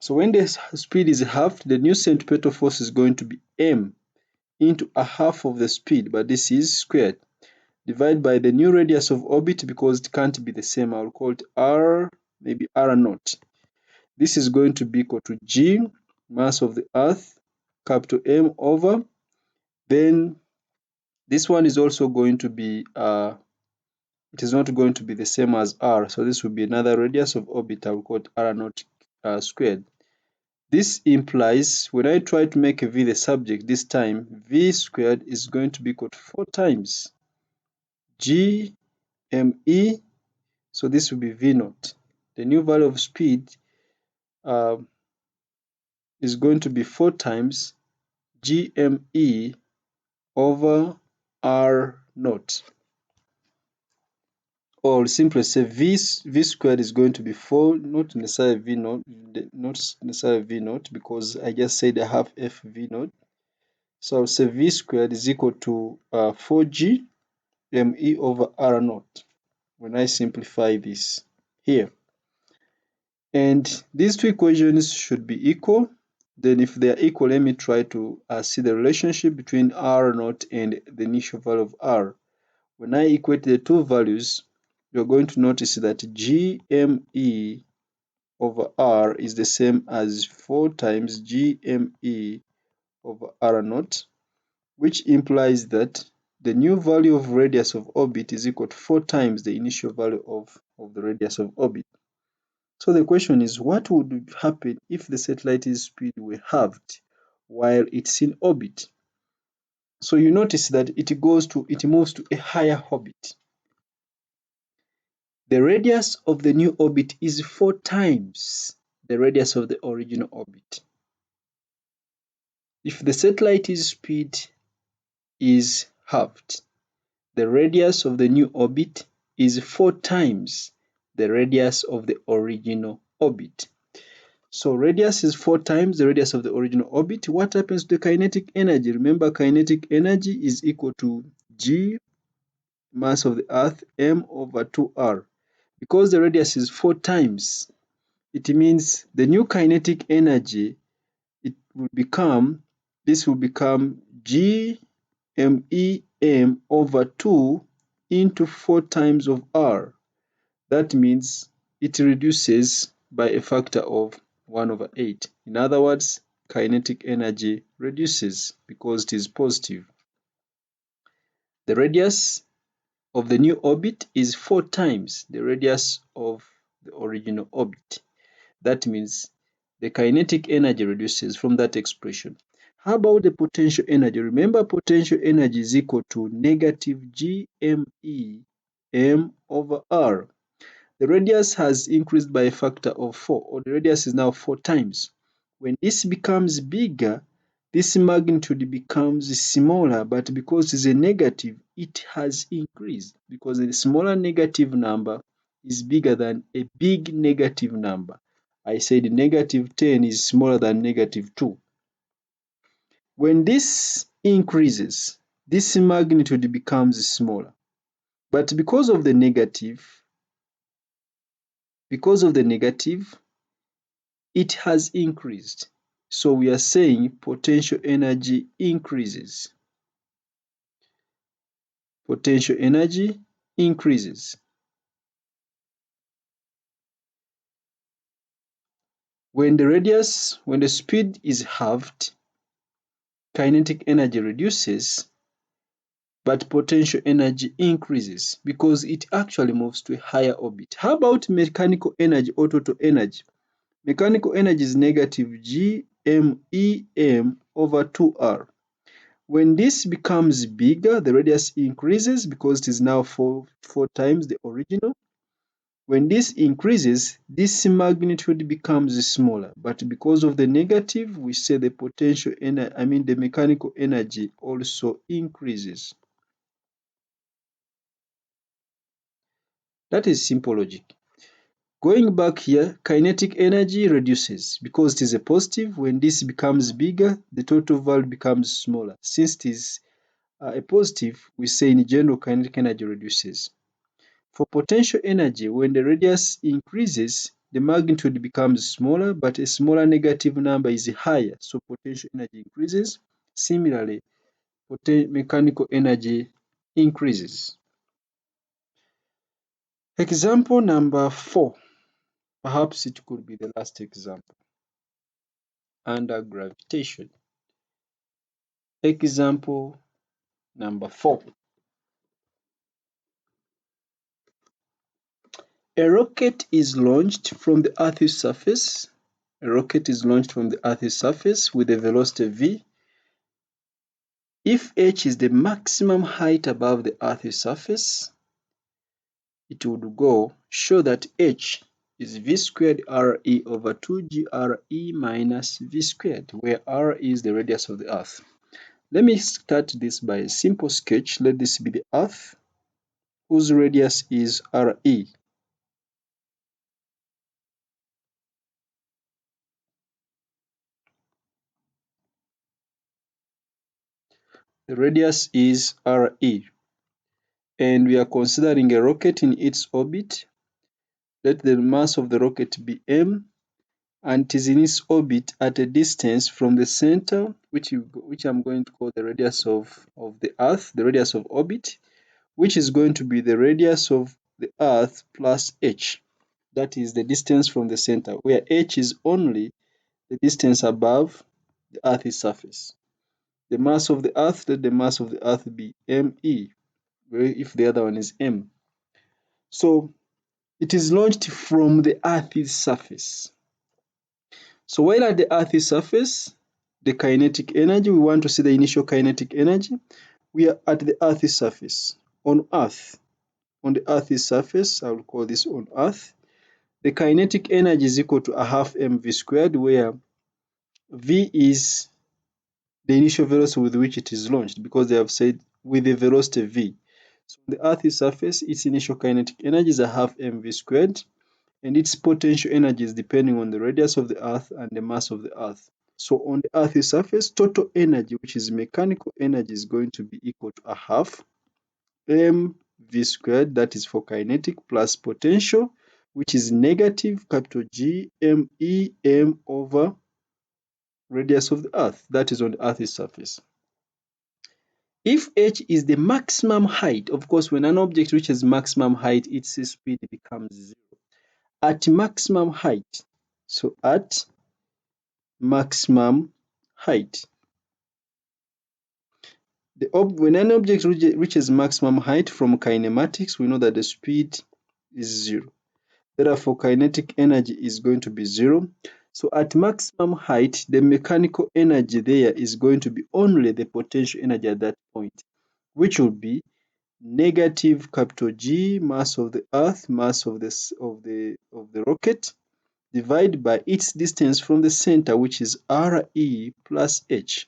So when the speed is halved, the new centripetal force is going to be m into a half of the speed, but this is squared, divided by the new radius of orbit because it can't be the same. I'll call it r, maybe r naught. This is going to be equal to g, mass of the Earth, capital M over, then this one is also going to be, it is not going to be the same as r, so this will be another radius of orbit. I will call it r naught squared. This implies when I try to make V the subject this time, V squared is going to be equal to 4 times GME. So this will be V naught. The new value of speed uh, is going to be 4 times GME over R naught. Or simply say V squared is going to be 4, not necessarily V naught, not necessarily V naught, because I just said I have F V naught. So I'll say V squared is equal to 4G ME over R naught when I simplify this here. And these two equations should be equal. Then if they are equal, let me try to see the relationship between R naught and the initial value of R. When I equate the two values, you're going to notice that GME over R is the same as 4 times GME over R naught, which implies that the new value of radius of orbit is equal to 4 times the initial value of the radius of orbit. So the question is, what would happen if the satellite's speed were halved while it's in orbit? So you notice that it moves to a higher orbit. The radius of the new orbit is 4 times the radius of the original orbit. If the satellite's speed is halved, the radius of the new orbit is 4 times the radius of the original orbit. So radius is 4 times the radius of the original orbit. What happens to the kinetic energy? Remember, kinetic energy is equal to G, mass of the Earth, m over 2r. Because the radius is 4 times, it means the new kinetic energy, this will become G MEM over 2 into 4 times of R. That means it reduces by a factor of 1 over 8. In other words, kinetic energy reduces because it is positive. The radius of the new orbit is 4 times the radius of the original orbit. That means the kinetic energy reduces from that expression. How about the potential energy? Remember, potential energy is equal to negative GME m over R. The radius has increased by a factor of 4, or the radius is now 4 times. When this becomes bigger, this magnitude becomes smaller, but because it's a negative, it has increased because a smaller negative number is bigger than a big negative number. I said negative 10 is smaller than negative 2. When this increases, this magnitude becomes smaller. But because of the negative, it has increased. So we are saying potential energy increases. Potential energy increases. When the speed is halved, kinetic energy reduces, but potential energy increases because it actually moves to a higher orbit. How about mechanical energy or total energy? Mechanical energy is negative G MEM over 2R. When this becomes bigger, the radius increases because it is now 4 times the original. When this increases, this magnitude becomes smaller, but because of the negative, we say the the mechanical energy also increases. That is simple logic. Going back here, kinetic energy reduces because it is a positive. When this becomes bigger, the total value becomes smaller. Since it is a positive, we say in general kinetic energy reduces. For potential energy, when the radius increases, the magnitude becomes smaller, but a smaller negative number is higher, so potential energy increases. Similarly, mechanical energy increases. Example number 4. Perhaps it could be the last example. Under gravitation. Example number 4. A rocket is launched from the Earth's surface A rocket is launched from the Earth's surface with a velocity v. If h is the maximum height above the Earth's surface, it would show that h is v squared re over 2g re minus v squared, where r is the radius of the Earth. Let me start this by a simple sketch. Let this be the Earth, whose radius is re. The radius is re, and we are considering a rocket in its orbit. Let the mass of the rocket be m, and it is in its orbit at a distance from the center, which I'm going to call the radius of the Earth, the radius of orbit, which is going to be the radius of the Earth plus h. That is the distance from the center, where h is only the distance above the Earth's surface. The mass of the Earth, let the mass of the Earth be me, if the other one is m. So it is launched from the Earth's surface. So while at the Earth's surface, the kinetic energy, we want to see the initial kinetic energy. We are at the Earth's surface, on Earth. On the Earth's surface, I will call this on Earth. The kinetic energy is equal to a half mv squared, where v is the initial velocity with which it is launched, because they have said with the velocity v. So on the Earth's surface, its initial kinetic energy is a half mv squared, and its potential energy is depending on the radius of the Earth and the mass of the Earth. So on the Earth's surface, total energy, which is mechanical energy, is going to be equal to a half mv squared, that is for kinetic, plus potential, which is negative capital G m e m over radius of the Earth, that is on the Earth's surface. If h is the maximum height, of course, when an object reaches maximum height, its speed becomes zero. At maximum height, so at maximum height, when an object reaches maximum height from kinematics, we know that the speed is zero. Therefore, kinetic energy is going to be zero. So at maximum height, the mechanical energy there is going to be only the potential energy at that point, which will be negative capital G mass of the Earth, mass of the rocket, divided by its distance from the center, which is re plus h.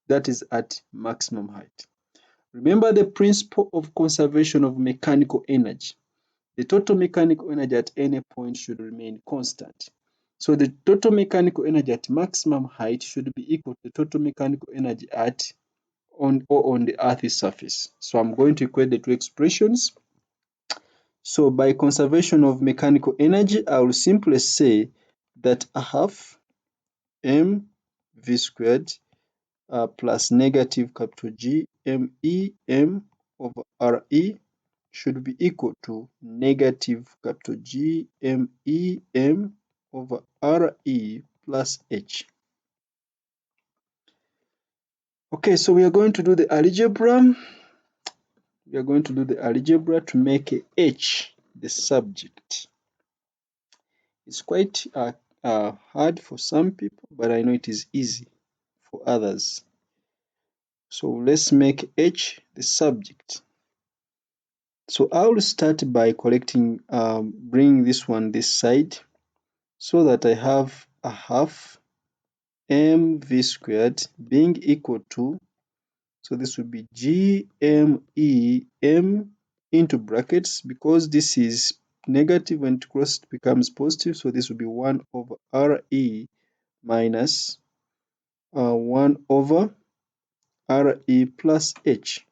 That is at maximum height. Remember the principle of conservation of mechanical energy. The total mechanical energy at any point should remain constant. So the total mechanical energy at maximum height should be equal to the total mechanical energy on the Earth's surface. So I'm going to equate the two expressions. So by conservation of mechanical energy, I will simply say that a half m v squared plus negative capital G m e m over re should be equal to negative capital G m e m over re plus h. Okay, so we are going to do the algebra. We are going to do the algebra to make h the subject. It's quite hard for some people, but I know it is easy for others. So let's make h the subject. So I will start by collecting, bring this one this side, so that I have a half mv squared being equal to, so this will be g m e m into brackets, because this is negative when it crosses it becomes positive, so this will be 1 over re minus 1 over re plus h.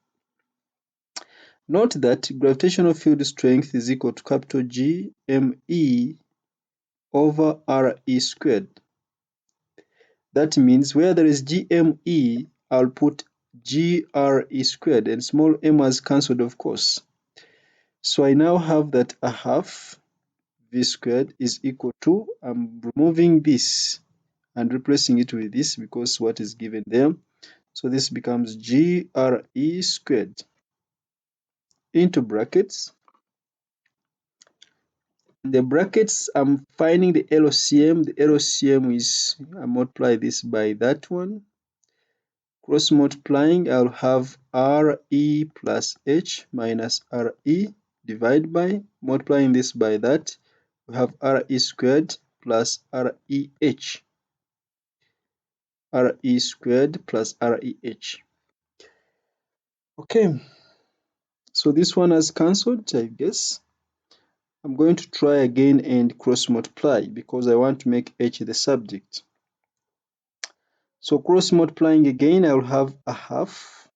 Note that gravitational field strength is equal to capital G me over re squared. That means where there is gme, I'll put gre squared, and small m has cancelled, of course. So I now have that a half v squared is equal to, I'm removing this and replacing it with this because what is given there. So this becomes gre squared into brackets In the brackets, I'm finding the LCM. The LCM is, I multiply this by that one. Cross multiplying, I'll have RE plus H minus RE divided by, multiplying this by that, we have RE squared plus REH. RE squared plus REH. Okay, so this one has cancelled, I guess. I'm going to try again and cross multiply because I want to make H the subject. So cross multiplying again, I will have a half.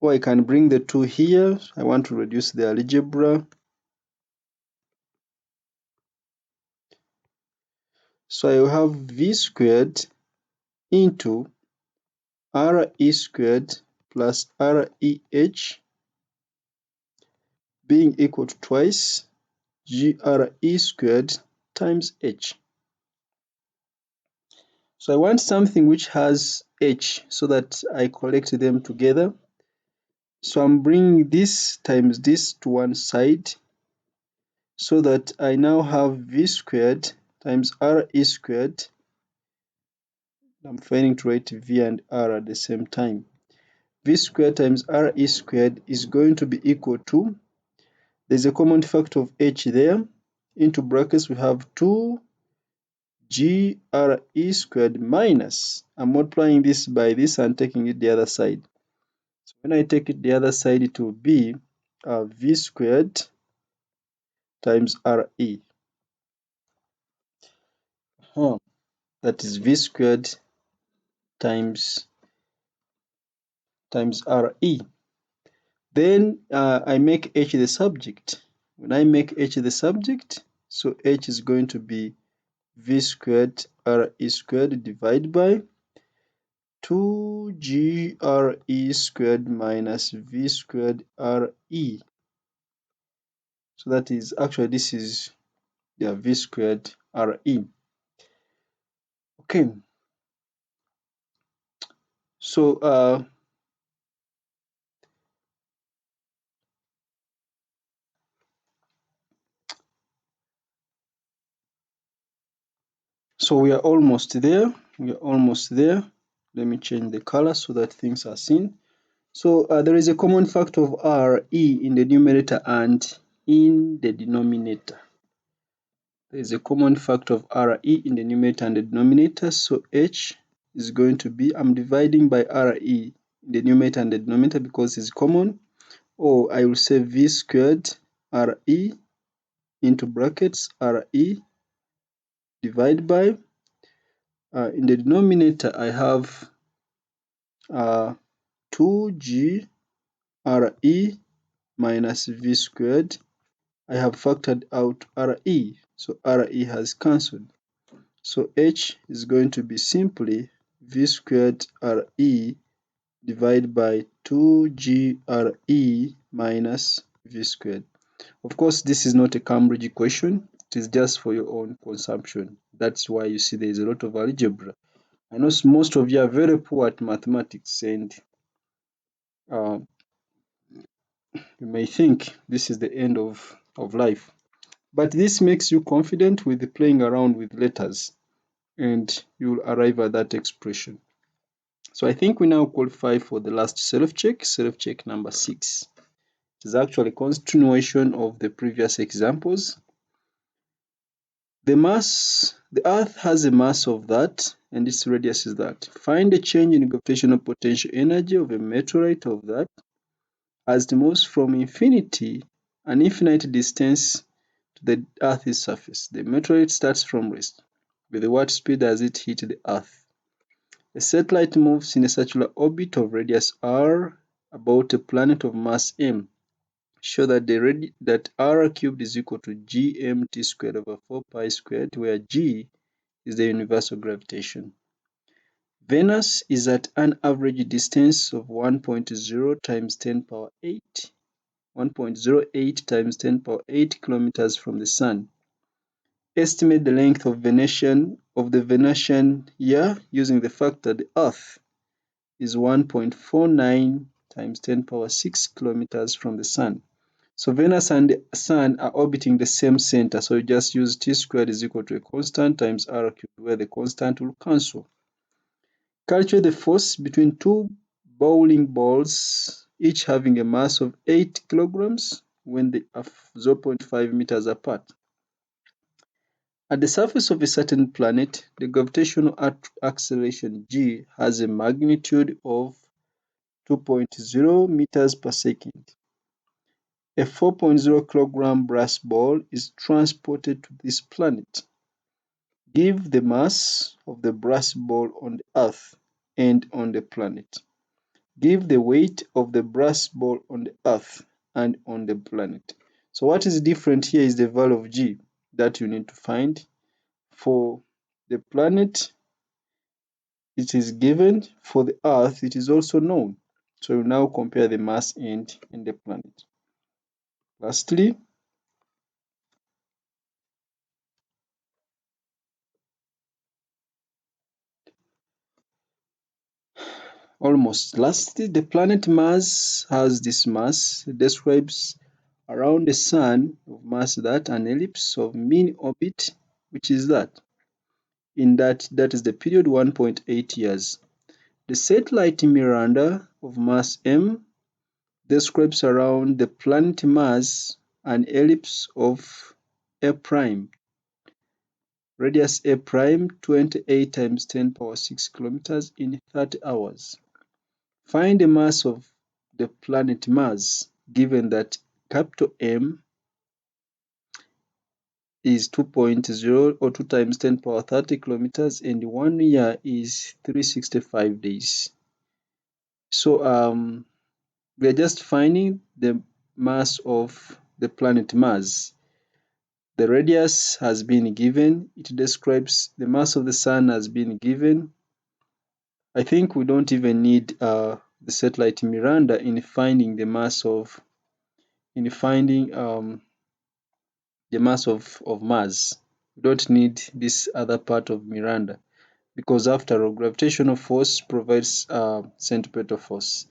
Or I can bring the 2 here. I want to reduce the algebra. So I will have V squared into RE squared plus REH being equal to twice GRE squared times H. So I want something which has H so that I collect them together. So I'm bringing this times this to one side so that I now have V squared times RE squared. I'm failing to write V and R at the same time. V squared times RE squared is going to be equal to, there's a common factor of H there, into brackets we have 2 GRE squared minus, I'm multiplying this by this and taking it the other side. So when I take it the other side, it will be V squared times RE. That is V squared times RE. Then I make H the subject. When I make H the subject, so H is going to be V squared RE squared divided by 2GRE squared minus V squared RE. So that is, actually this is V squared RE. Okay. So so we are almost there. We are almost there. Let me change the color so that things are seen. So there is a common factor of RE in the numerator and in the denominator. There is a common factor of RE in the numerator and the denominator. So H is going to be, I'm dividing by RE in the numerator and the denominator because it's common. Or I will say V squared RE into brackets RE divided by, in the denominator I have 2G RE minus V squared. I have factored out RE, so RE has cancelled. So H is going to be simply V squared RE divided by 2GRE minus V squared. Of course, this is not a Cambridge equation. It is just for your own consumption. That's why you see there is a lot of algebra. I know most of you are very poor at mathematics and uh, you may think this is the end of life. But this makes you confident with playing around with letters and you'll arrive at that expression. So I think we now qualify for the last self-check number 6. It is actually a continuation of the previous examples. The Earth has a mass of that, and its radius is that. Find the change in gravitational potential energy of a meteorite of that as it moves from an infinite distance to the Earth's surface. The meteorite starts from rest. With what speed does it hit the Earth? A satellite moves in a circular orbit of radius r about a planet of mass m. Show that r cubed is equal to gmt squared over 4 pi squared, where g is the universal gravitation. Venus is at an average distance of 1.0 times 10 power 8, 1.08 times 10 power 8 kilometers from the Sun. Estimate the length of the Venusian year using the fact that the Earth is 1.49 times 10 power 6 kilometers from the Sun. So Venus and the Sun are orbiting the same center, so you just use T squared is equal to a constant times R cubed, where the constant will cancel. Calculate the force between two bowling balls, each having a mass of 8 kilograms when they are 0.5 meters apart. At the surface of a certain planet, the gravitational acceleration g has a magnitude of 2.0 meters per second. A 4.0 kilogram brass ball is transported to this planet. Give the mass of the brass ball on the Earth and on the planet. Give the weight of the brass ball on the Earth and on the planet. So what is different here is the value of g that you need to find. For the planet, it is given. For the Earth, it is also known. So you now compare the mass and the planet. Lastly, the planet Mars has this mass. It describes around the Sun of mass that an ellipse of mean orbit, which is that. That is the period 1.8 years. The satellite Miranda of mass M describes around the planet Mars an ellipse of A prime, radius A prime 28 times 10 power 6 kilometers in 30 hours. Find the mass of the planet Mars given that capital M is 2.0 or 2 times 10 power 30 kilometers and 1 year is 365 days. So we are just finding the mass of the planet Mars. The radius has been given. It describes the mass of the Sun has been given. I think we don't even need the satellite Miranda in finding the mass of Mars. We don't need this other part of Miranda because after all, gravitational force provides centripetal force,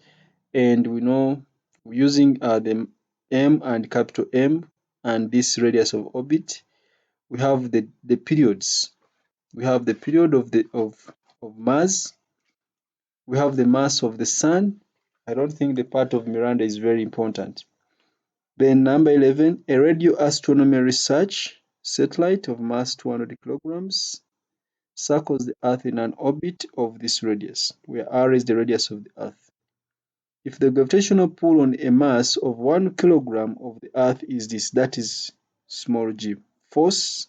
and we know using the M and capital M and this radius of orbit, we have the periods. We have the period of Mars. We have the mass of the Sun. I don't think the part of Miranda is very important. Then number 11, a radio astronomy research satellite of mass 200 kilograms circles the Earth in an orbit of this radius, where r is the radius of the Earth. If the gravitational pull on a mass of 1 kilogram of the Earth is this, that is small g, force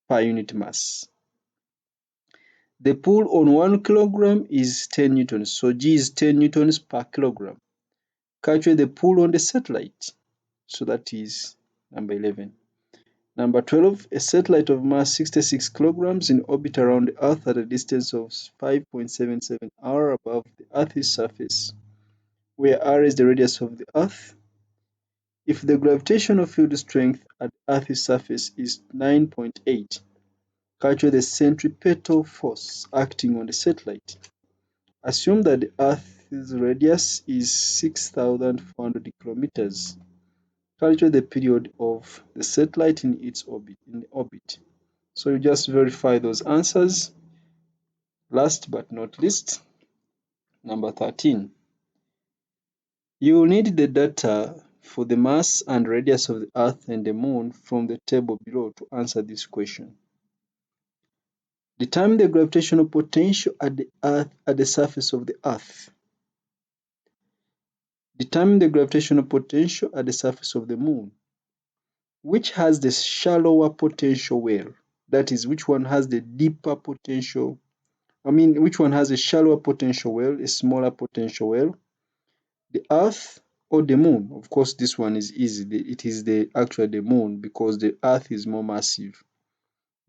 per unit mass. The pull on 1 kilogram is 10 newtons, so g is 10 newtons per kilogram. Calculate the pull on the satellite. So that is number 11. Number 12, a satellite of mass 66 kilograms in orbit around the Earth at a distance of 5.77 r above the Earth's surface, where r is the radius of the Earth. If the gravitational field strength at Earth's surface is 9.8, calculate the centripetal force acting on the satellite. Assume that the Earth's radius is 6,400 kilometers. Calculate the period of the satellite in its orbit. So you just verify those answers. Last but not least, number 13. You will need the data for the mass and radius of the Earth and the Moon from the table below to answer this question. Determine the gravitational potential at the surface of the Earth. Determine the gravitational potential at the surface of the Moon. Which has the shallower potential well? That is, which one has the deeper potential? Which one has a shallower potential well, a smaller potential well? The Earth or the Moon? Of course, this one is easy. It is actually the Moon because the Earth is more massive.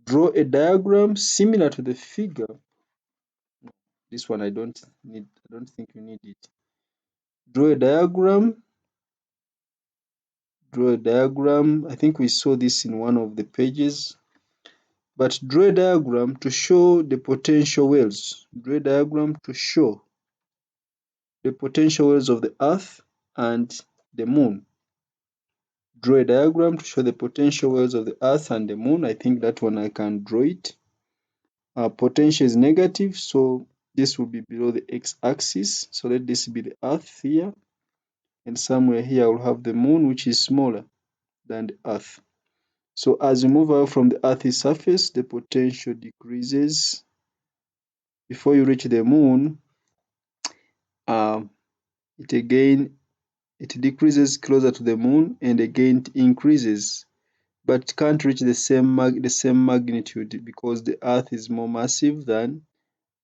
Draw a diagram similar to the figure. This one I don't think you need it. Draw a diagram. I think we saw this in one of the pages. But draw a diagram to show the potential wells. Draw a diagram to show the potential wells of the Earth and the Moon. draw a diagram to show the potential wells of the Earth and the Moon. I think that one I can draw it. Potential is negative, so this will be below the x-axis. So let this be the Earth here, and somewhere here I will have the Moon, which is smaller than the Earth. So as you move out from the Earth's surface, the potential decreases. Before you reach the Moon, it decreases closer to the Moon, and again it increases, but can't reach the same magnitude because the Earth is more massive than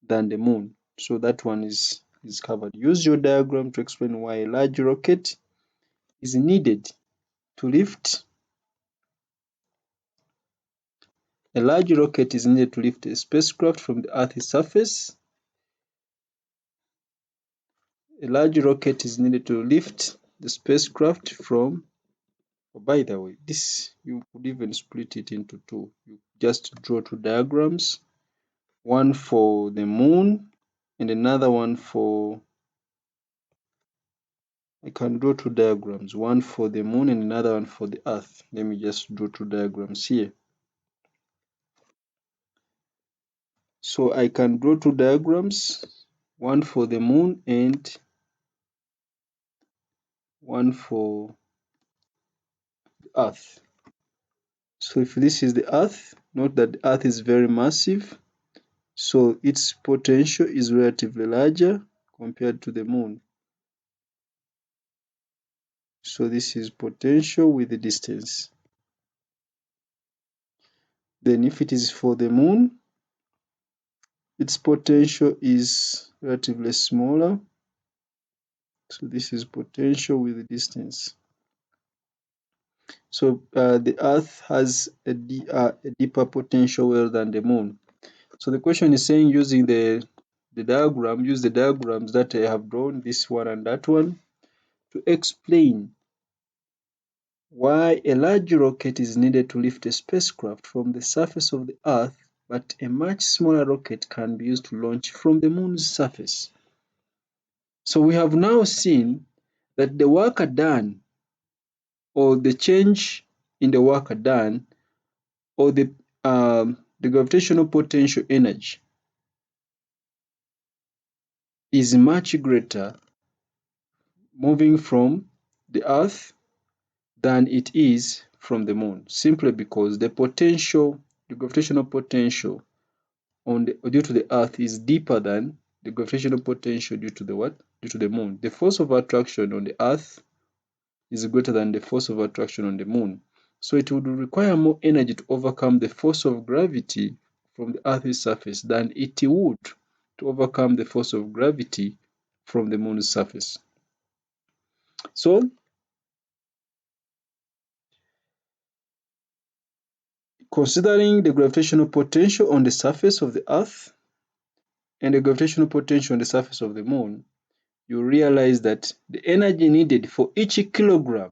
the Moon. So that one is covered. Use your diagram to explain why a large rocket is needed to lift. A large rocket is needed to lift a spacecraft from the Earth's surface. A large rocket is needed to lift the spacecraft from. Oh, by the way, this you could even split it into two. You just draw two diagrams, one for the Moon and another one for. I can draw two diagrams, one for the Moon and another one for the Earth. Let me just draw two diagrams here. So I can draw two diagrams, one for the Moon and one for the Earth. So if this is the Earth, note that the Earth is very massive, so its potential is relatively larger compared to the Moon. So this is potential with the distance. Then if it is for the Moon, its potential is relatively smaller. So this is potential with the distance. So the Earth has a deeper potential well than the Moon. So the question is saying using the diagram, use the diagrams that I have drawn, this one and that one, to explain why a large rocket is needed to lift a spacecraft from the surface of the Earth, but a much smaller rocket can be used to launch from the Moon's surface. So we have now seen that the work done, or the change in the work done, or the gravitational potential energy is much greater moving from the Earth than it is from the Moon, simply because the gravitational potential due to the Earth is deeper than the gravitational potential due to the what? Due to the Moon. The force of attraction on the Earth is greater than the force of attraction on the Moon. So it would require more energy to overcome the force of gravity from the Earth's surface than it would to overcome the force of gravity from the Moon's surface. So considering the gravitational potential on the surface of the Earth and the gravitational potential on the surface of the Moon, you realize that the energy needed for each kilogram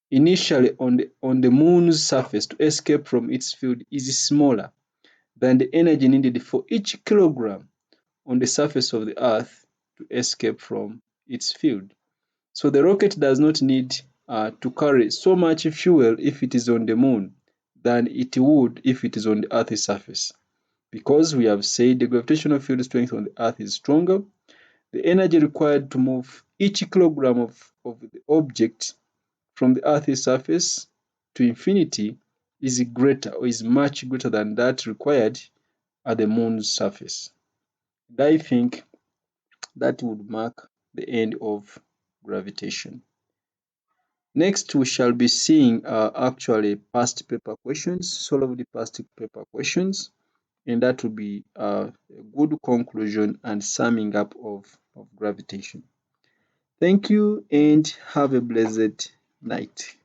initially on the Moon's surface to escape from its field is smaller than the energy needed for each kilogram on the surface of the Earth to escape from its field. So the rocket does not need to carry so much fuel if it is on the Moon than it would if it is on the Earth's surface. Because we have said the gravitational field strength on the Earth is stronger, the energy required to move each kilogram of the object from the Earth's surface to infinity is greater, or is much greater than that required at the Moon's surface. And I think that would mark the end of gravitation. Next, we shall be seeing actually past paper questions, solve past paper questions, and that will be a good conclusion and summing up of gravitation. Thank you and have a blessed night.